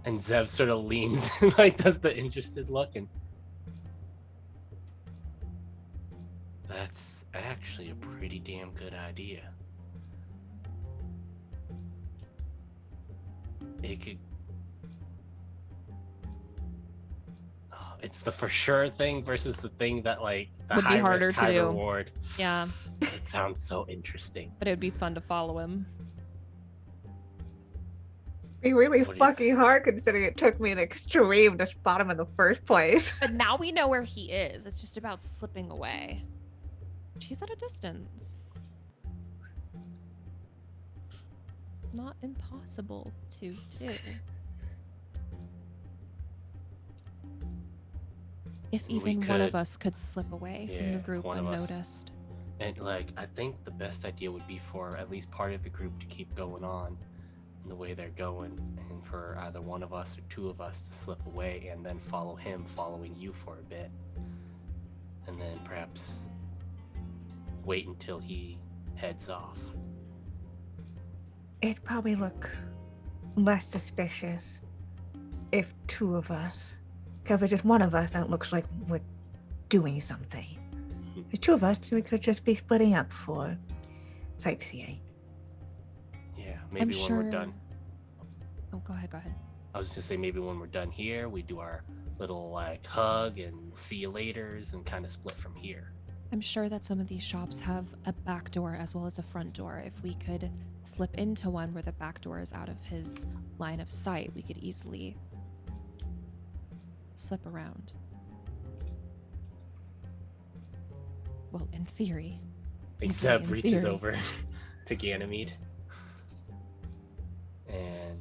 E: And Zeb sort of leans and like does the interested look, and that's actually a pretty damn good idea. It could. Oh, it's the for sure thing versus the thing that like the
D: Would be
E: high
D: harder
E: risk,
D: to
E: high
D: do.
E: reward.
D: Yeah,
E: It sounds so interesting.
D: but it would be fun to follow him.
B: Be really
E: What do you
B: fucking hard considering it took me an extreme to spot him in the first place.
D: But now we know where he is. It's just about slipping away. She's at a distance. Not impossible to do. If
E: We
D: even one of
E: could-
D: us could slip away from
E: Yeah,
D: the group
E: one of us.
D: unnoticed.
E: And like, I think the best idea would be for at least part of the group to keep going on in the way they're going, and for either one of us or two of us to slip away and then follow him, following you for a bit, and then perhaps wait until he heads off.
B: It'd probably look less suspicious if two of us, because if it's just one of us, then it looks like we're doing something. The two of us, we could just be splitting up for sightseeing.
E: Yeah,
D: I'm
E: maybe when
D: sure.
E: we're done.
D: Oh, go ahead.
E: I was just gonna say maybe when we're done here, we do our little like hug and see you laters and kind of split from here.
D: I'm sure that some of these shops have a back door as well as a front door. If we could slip into one where the back door is out of his line of sight, we could easily slip around. Well, in theory.
E: Zeb
D: in
E: reaches
D: theory.
E: over to Ganymede. And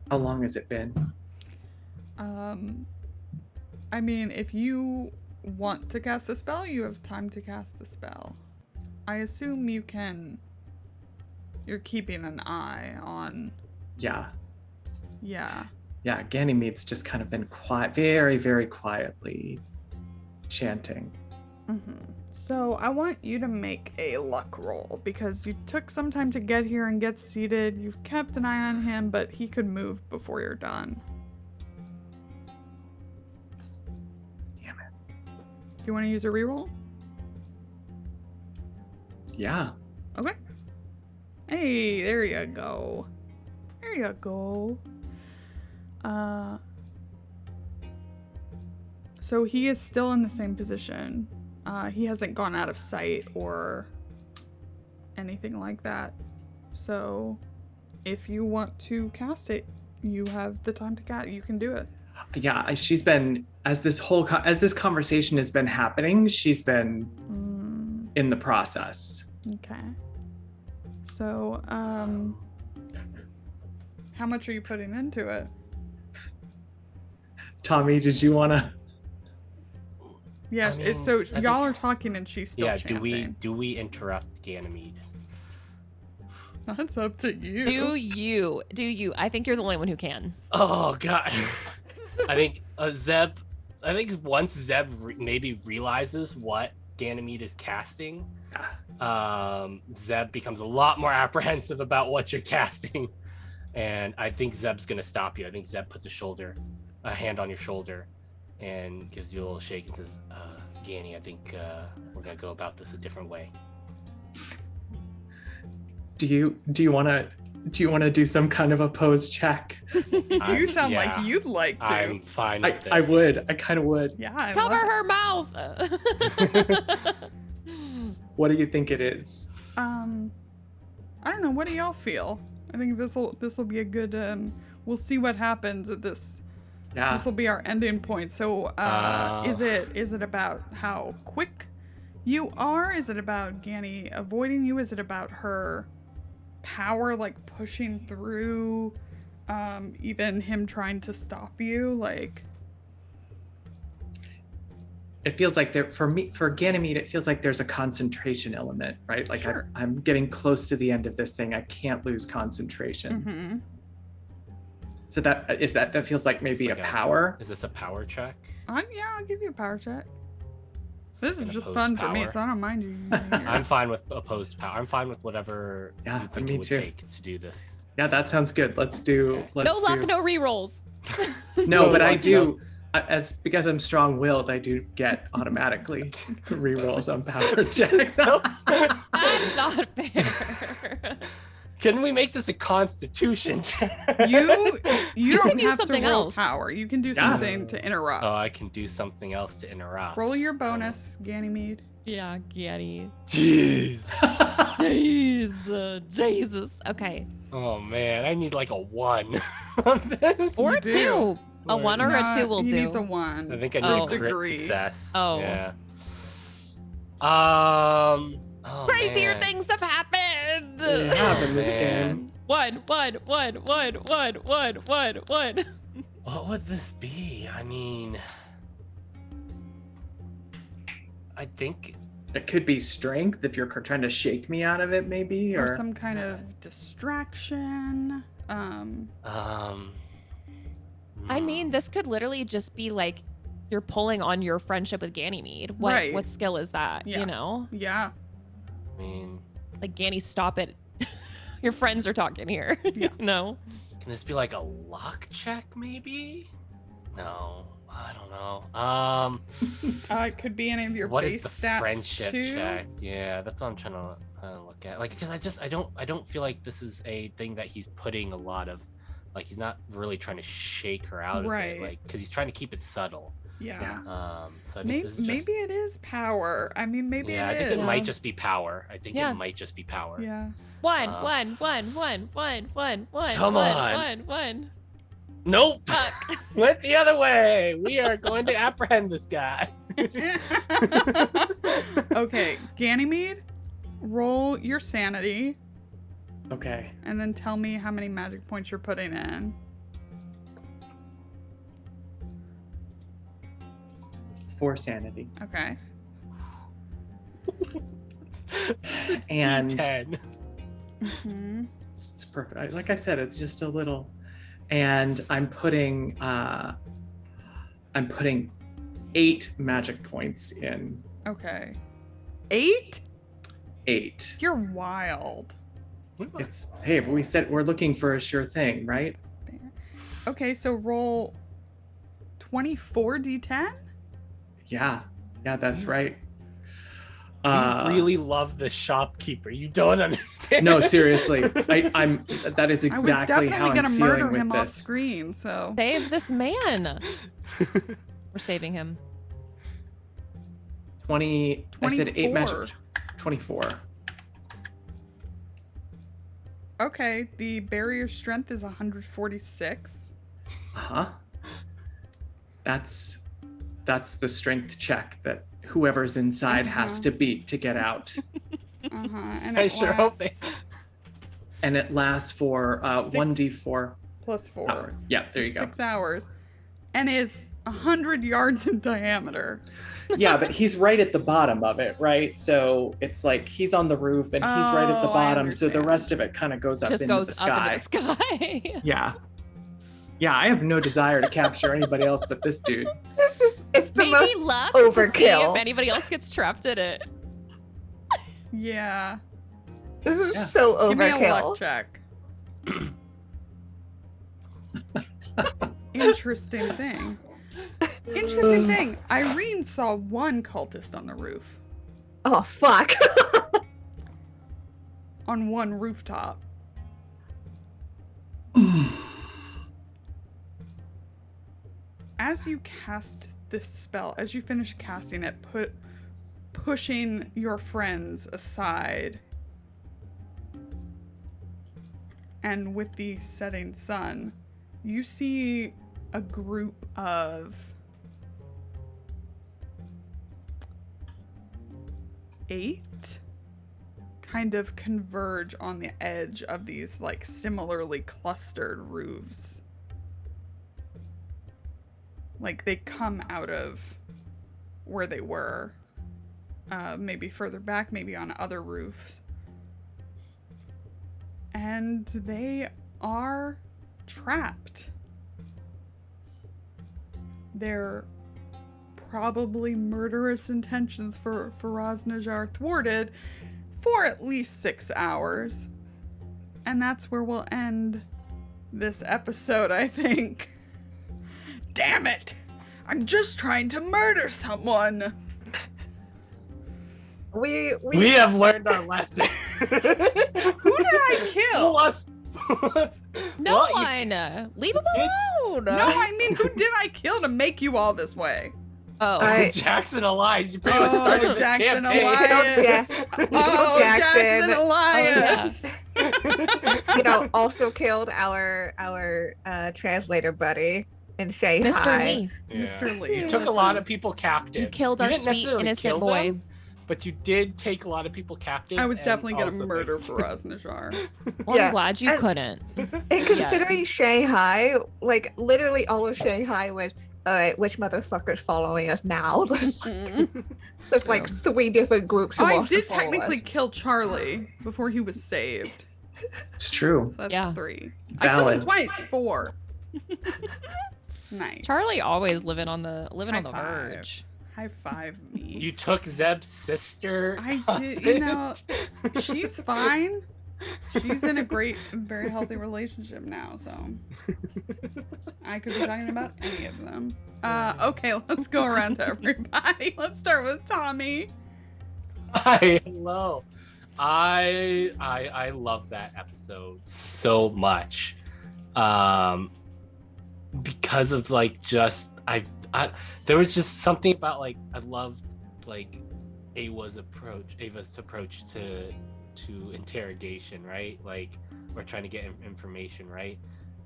C: How long has it been?
A: I mean, if you want to cast a spell, you have time to cast the spell. I assume you can. You're keeping an eye on.
C: Yeah.
A: Yeah.
C: Yeah, Ganymede's just kind of been quiet, very, very quietly chanting.
A: So I want you to make a luck roll because you took some time to get here and get seated. You've kept an eye on him, but he could move before you're done.
C: Damn it.
A: Do you want to use a reroll?
C: Yeah.
A: Okay. Hey, there you go. There you go. So he is still in the same position. He hasn't gone out of sight or anything like that. So if you want to cast it, you have the time to cast. You can do it.
C: Yeah, she's been, as this conversation has been happening, she's been in the process.
A: Okay. So, how much are you putting into it?
C: Tommy, did you want to?
A: Yes.
E: I mean,
A: So
E: I think-
A: y'all are talking and she's still
E: yeah,
A: chanting.
E: do we interrupt Ganymede?
A: That's up to you.
D: Do you? I think you're the only one who can.
E: Oh god. I think Zeb. I think once Zeb maybe realizes what Ganymede is casting, Zeb becomes a lot more apprehensive about what you're casting, and I think Zeb's gonna stop you. I think Zeb puts a hand on your shoulder, and gives you a little shake and says, "Ganny, I think we're gonna go about this a different way."
C: Do you want to do some kind of opposed check?
A: You sound
E: yeah,
A: like you'd like to.
E: I'm fine with this.
C: I would. I kind of would.
A: Yeah. I
D: Cover
A: love-
D: her mouth.
C: What do you think it is?
A: I don't know. What do y'all feel? I think this will be a good. We'll see what happens at this.
C: Yeah.
A: This will be our ending point. So, is it about how quick You are? Is it about Ganny avoiding you? Is it about her power, like, pushing through, even him trying to stop you? Like...
C: It feels like for Ganymede, it feels like there's a concentration element, right? Like
A: Sure.
C: I'm getting close to the end of this thing. I can't lose concentration.
A: Mm-hmm.
C: So that feels like maybe
E: It's
C: a
E: like
C: power.
E: Is this a power check?
A: Yeah, I'll give you a power check. This is
E: An
A: just
E: opposed
A: fun for me,
E: power?
A: so I don't mind you using your...
E: I'm fine with opposed power. I'm fine with whatever
C: Yeah,
E: you think
C: me
E: it would
C: too.
E: take to do this.
C: Yeah, that sounds good. Let's do.
E: Okay.
C: Let's
D: No luck,
C: do.
D: no rerolls.
C: No, but I
E: luck,
C: do. Because I'm strong-willed, I do get automatically rerolls on power checks.
D: That's not fair.
E: Can we make this a constitution check?
A: You don't
D: can use
A: have to
D: something
A: roll
D: else.
A: power. You can do something to interrupt.
E: Oh, I can do something else to interrupt.
A: Roll your bonus, Ganymede.
D: Yeah, Ganny.
E: Jeez.
D: Jesus. Okay.
E: Oh man, I need like a 1 on this.
D: Or
A: You
D: a
A: do.
D: 2. A 1 or a 2 will
A: he
D: do.
A: needs a 1.
E: I think I need
D: Oh.
E: a crit
A: Degree.
E: success.
D: Oh.
E: Yeah. Oh,
D: Crazier
E: man.
D: things have happened.
C: They have in this
E: man.
C: game.
D: One.
E: What would this be? I mean, I think
C: It could be strength if you're trying to shake me out of it, maybe,
A: Or
C: or
A: some kind of distraction.
D: I mean, this could literally just be like you're pulling on your friendship with Ganymede.
A: Right.
D: What skill is that?
A: Yeah.
D: You know?
A: Yeah.
E: I mean,
D: Like Ganny, stop it. Your friends are talking here.
A: Yeah.
D: No.
E: can this be like a luck check, maybe? No, I don't know.
A: It could be any of your
E: What
A: base
E: is the
A: stats
E: friendship
A: too.
E: check? Yeah, that's what I'm trying to look at. Like, because I don't feel like this is a thing that he's putting a lot of, like, he's not really trying to shake her out of
A: Right.
E: it, like, because he's trying to keep it subtle.
A: Yeah.
E: So I think
A: Maybe,
E: this is just,
A: maybe it is power. I mean, maybe
E: yeah,
A: it
E: I think
A: is.
E: it might just be power. I think
D: Yeah.
E: it might just be power.
A: Yeah.
D: One.
E: Come on.
D: One.
E: Nope.
D: Fuck.
E: Went the other way. We are going to apprehend this guy.
A: Okay, Ganymede, roll your sanity,
C: okay.
A: and then tell me how many magic points you're putting in.
C: 4 sanity.
A: Okay.
C: And
E: 10.
A: Hmm.
C: it's perfect. Like I said, it's just a little. And I'm putting 8 magic points in.
A: Okay. 8?
C: 8.
A: You're wild.
C: It's hey, we said we're looking for a sure thing, right?
A: Okay, so roll 24 d10?
C: Yeah, that's right.
E: We really love the shopkeeper. You don't understand.
C: No, seriously. I'm. That is
A: I was
C: exactly how
A: definitely
C: I'm
A: gonna
C: feeling
A: murder
C: with
A: him off
C: this.
A: screen, so.
D: Save this man. We're saving him.
C: 20. I said 8
A: 24.
C: magic. 24.
A: Okay, the barrier strength is 146.
C: Uh-huh. That's the strength check that whoever's inside has to beat to get out.
A: And
E: I
A: it
E: sure hope they-
A: lasts
C: And it lasts for 1d4
A: plus 4.
C: power. Yeah, there
A: So
C: you go.
A: 6 hours. And is 100 yards in diameter.
C: Yeah, but he's right at the bottom of it, right? So it's like he's on the roof and he's right at the
A: Oh, I
C: bottom. So the
A: understand.
C: rest of it kind of goes up
D: Just
C: into
D: goes
C: the sky.
D: up into the sky.
C: Yeah. Yeah, I have no desire to capture anybody else but this dude.
B: This is it's the
D: Maybe
B: most
D: luck to see
B: overkill.
D: if anybody else gets trapped in it.
A: Yeah.
B: this is
C: Yeah.
B: so
A: Give me a luck
B: overkill.
A: check. Interesting thing. Interesting thing. Irene saw one cultist on the roof.
B: Oh fuck.
A: On one rooftop. As you cast this spell, as you finish casting it, pushing your friends aside, and with the setting sun, you see a group of 8 kind of converge on the edge of these like similarly clustered roofs. Like they come out of where they were, maybe further back, maybe on other roofs. And they are trapped. Their probably murderous intentions for Rosnajar thwarted for at least 6 hours. And that's where we'll end this episode, I think. Damn it! I'm just trying to murder someone!
B: We
E: have learned our lesson.
A: Who did I kill?
D: No
E: Well,
D: one. Leave him alone.
A: No, I mean, who did I kill to make you all this way?
D: Oh.
E: Jackson Elias. You pretty much started the
A: Jackson
E: campaign.
A: Elias. Oh, Jackson
B: Elias.
A: Elias.
B: Also killed our translator buddy in Shanghai.
D: Mr. Lee.
E: Yeah.
A: Mr. Lee.
E: You took a lot of people captive.
D: You killed our
E: didn't
D: sweet,
E: necessarily
D: innocent
E: kill
D: boy.
E: them, but you did take a lot of people captive.
A: I was
E: and
A: definitely going to
E: also-
A: murder Faraz Najar.
D: Well,
B: Yeah.
D: I'm glad you
B: And-
D: couldn't.
B: And considering Shanghai, like literally all of Shanghai was, all right, which motherfucker's following us now? There's like 3 different groups who
A: I
B: wants to
A: did
B: follow
A: technically
B: us.
A: kill Charlie before he was saved.
C: It's true.
A: So that's
D: Yeah.
A: 3. I killed him
C: Valid.
A: twice. 4. Nice.
D: Charlie always living on the
A: High five.
D: verge.
A: High five me.
E: You took Zeb's sister.
A: I did,
E: hostage.
A: she's fine. She's in a great, very healthy relationship now, so I could be talking about any of them. Okay, let's go around to everybody. Let's start with Tommy.
E: Hi, hello. I love that episode so much, because of like just I there was just something about like I loved like Ava's approach to interrogation, right? Like we're trying to get information, right?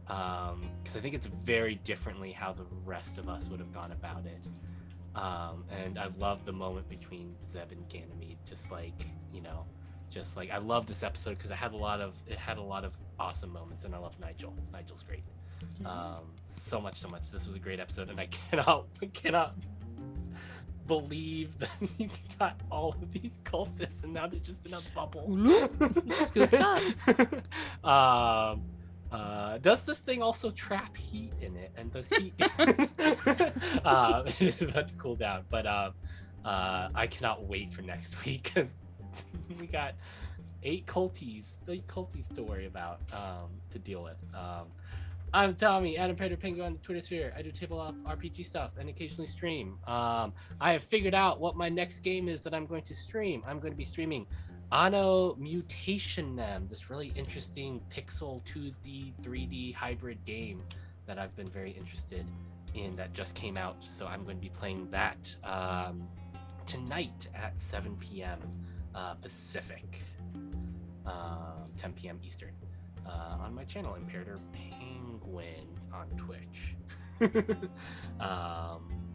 E: Because I think it's very differently how the rest of us would have gone about it. And I love the moment between Zeb and Ganymede, just like I love this episode because it had a lot of awesome moments, and I love Nigel. Nigel's great. So much. This was a great episode, and I cannot believe that he got all of these cultists, and now they're just in a bubble.
D: Scooped up.
E: Does this thing also trap heat in it? And does heat? It's about to cool down, but I cannot wait for next week because we got 8 culties to worry about, to deal with. I'm Tommy, Adam Predator Penguin on the Twitter sphere. I do tabletop RPG stuff and occasionally stream. I have figured out what my next game is that I'm going to stream. I'm going to be streaming Anno Mutation Them, this really interesting pixel 2D, 3D hybrid game that I've been very interested in that just came out. So I'm going to be playing that tonight at 7 p.m. Pacific, 10 p.m. Eastern, on my channel, Imperator Penguin on Twitch.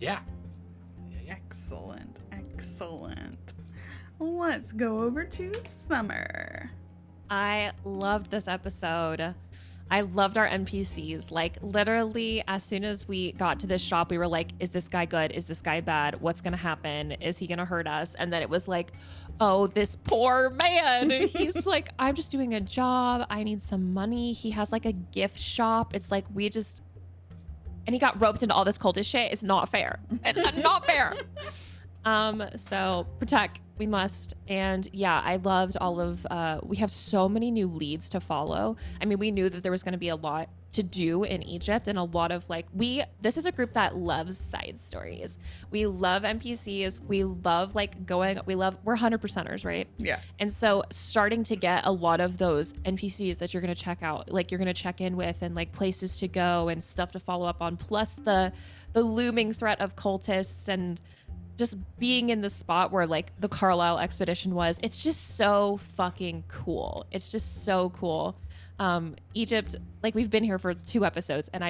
E: Yeah.
A: Excellent. Let's go over to Summer.
D: I loved this episode. I loved our NPCs. Like, literally, as soon as we got to this shop, we were like, is this guy good? Is this guy bad? What's going to happen? Is he going to hurt us? And then it was like, oh, this poor man. He's like, I'm just doing a job. I need some money. He has like a gift shop. It's like, and he got roped into all this cultist shit. It's not fair. It's not fair. So protect, we must. And yeah, I loved all of, we have so many new leads to follow. I mean, we knew that there was going to be a lot to do in Egypt, and a lot of like, this is a group that loves side stories. We love NPCs. We love like we're 100%ers, right?
A: Yes.
D: And so starting to get a lot of those NPCs that you're going to check out, like you're going to check in with, and like places to go and stuff to follow up on, plus the looming threat of cultists, and just being in the spot where like the Carlisle expedition was. It's just so fucking cool. It's just so cool. Egypt, like we've been here for 2 episodes, and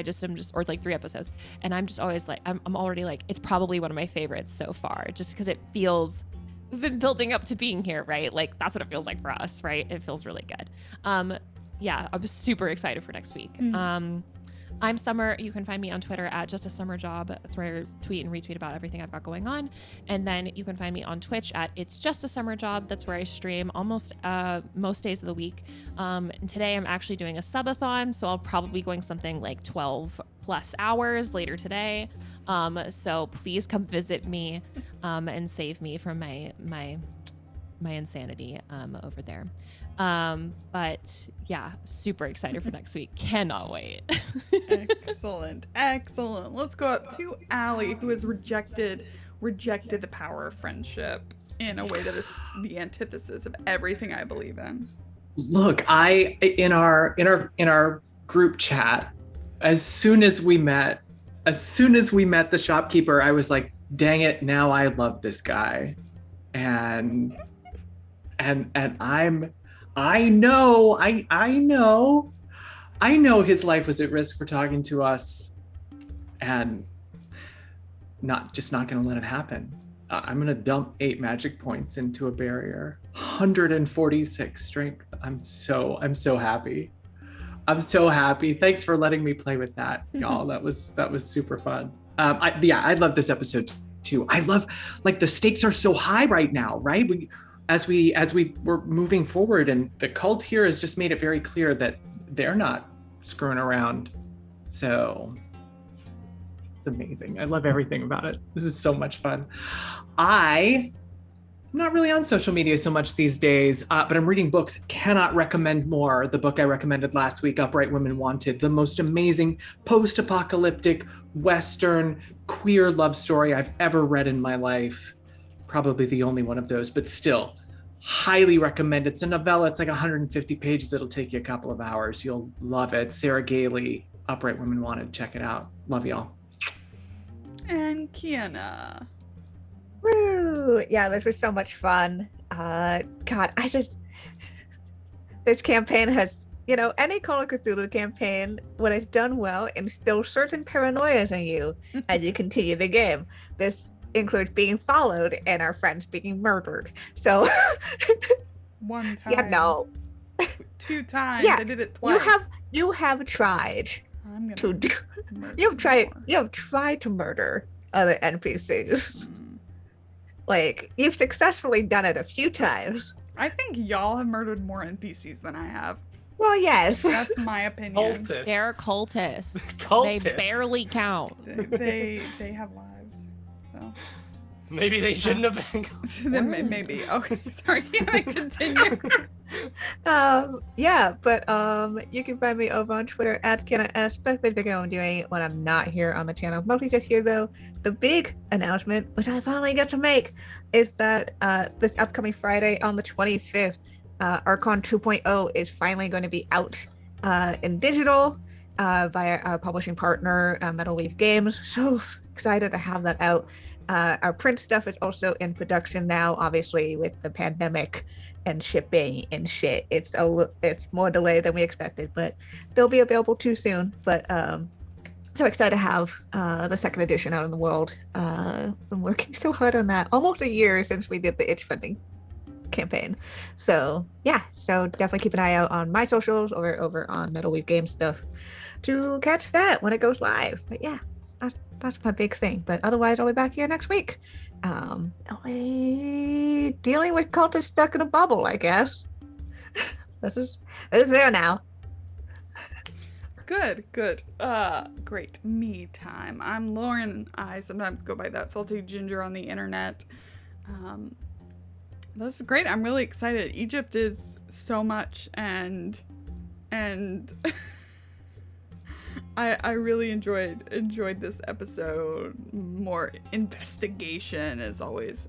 D: or like 3 episodes, and I'm just always like, I'm already like, it's probably one of my favorites so far, just because it feels been building up to being here, right? Like that's what it feels like for us, right? It feels really good. Yeah, I'm super excited for next week. I'm Summer. You can find me on Twitter at Just a Summer Job. That's where I tweet and retweet about everything I've got going on. And then you can find me on Twitch at It's Just a Summer Job. That's where I stream almost most days of the week. And today I'm actually doing a subathon, so I'll probably be going something like 12 plus hours later today. So please come visit me and save me from my insanity over there. But yeah, super excited for next week. Cannot wait.
A: Excellent. Let's go up to Allie, who has rejected the power of friendship in a way that is the antithesis of everything I believe in.
C: Look, in our group chat, as soon as we met the shopkeeper, I was like, dang it, now I love this guy. And I know his life was at risk for talking to us, and not gonna let it happen. I'm gonna dump 8 magic points into a barrier, 146 strength. I'm so happy. I'm so happy. Thanks for letting me play with that, y'all. That was super fun. I love this episode too. I love, like, the stakes are so high right now, right? As we were moving forward, and the cult here has just made it very clear that they're not screwing around. So it's amazing. I love everything about it. This is so much fun. I'm not really on social media so much these days, but I'm reading books. Cannot recommend more. The book I recommended last week, Upright Women Wanted, the most amazing post-apocalyptic Western queer love story I've ever read in my life. Probably the only one of those, but still highly recommend. It's a novella. It's like 150 pages. It'll take you a couple of hours. You'll love it. Sarah Gailey, Upright Women Wanted. Check it out. Love y'all.
A: And Kienna.
B: Woo! Yeah, this was so much fun. God, this campaign has, any Call of Cthulhu campaign, when it's done well, instills certain paranoias in you as you continue the game. This includes being followed and our friends being murdered. So
A: one time.
B: Yeah, no.
A: 2 times.
B: Yeah,
A: I did it twice.
B: You have tried
A: I'm gonna
B: to do.
A: murder
B: You
A: more.
B: have tried to murder other NPCs. Like, you've successfully done it a few times.
A: I think y'all have murdered more NPCs than I have.
B: Well, yes.
A: That's my opinion.
E: Cultists.
D: They're cultists.
E: Cultists.
D: They barely count.
A: They have lives. So
E: Maybe they shouldn't have been.
A: then maybe. Okay, sorry. Can I continue?
B: Yeah, but you can find me over on Twitter at KiennaS. Best video I'm doing when I'm not here on the channel. Mostly just here though. The big announcement, which I finally get to make, is that this upcoming Friday on the 25th, Archon 2.0 is finally going to be out in digital via our publishing partner, Metal Leaf Games. So excited to have that out. Our print stuff is also in production now, obviously with the pandemic and shipping and shit. It's more delayed than we expected, but they'll be available too soon. But so excited to have the second edition out in the world. Been working so hard on that. Almost a year since we did the itch funding campaign. So yeah, so definitely keep an eye out on my socials or over on Metal Leaf Games stuff to catch that when it goes live. But yeah, that's my big thing. But otherwise, I'll be back here next week. Dealing with cultists stuck in a bubble, I guess. This is there now.
A: Good. Great. Me time. I'm Lauren. I sometimes go by that salty ginger on the internet. This is great. I'm really excited. Egypt is so much, and I really enjoyed this episode. More investigation is always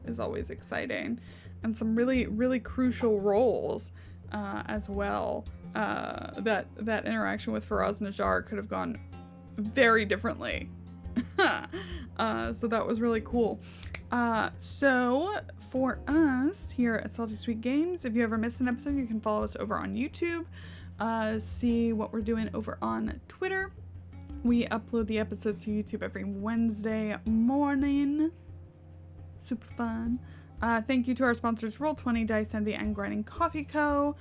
A: exciting, and some really crucial roles as well. That interaction with Faraz Najjar could have gone very differently. So that was really cool. So for us here at Salty Sweet Games, if you ever miss an episode, you can follow us over on YouTube. See what we're doing over on Twitter. We upload the episodes to YouTube every Wednesday morning. Super fun. Thank you to our sponsors, Roll20, Dice Envy, and Grinding Coffee Co.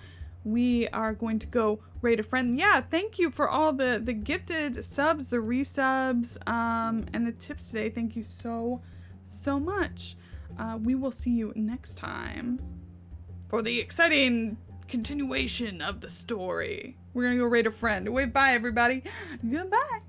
A: We are going to go rate a friend. Yeah, thank you for all the gifted subs, the resubs, and the tips today. Thank you so much. We will see you next time for the exciting continuation of the story. We're gonna go rate a friend. Wait, bye everybody. Goodbye.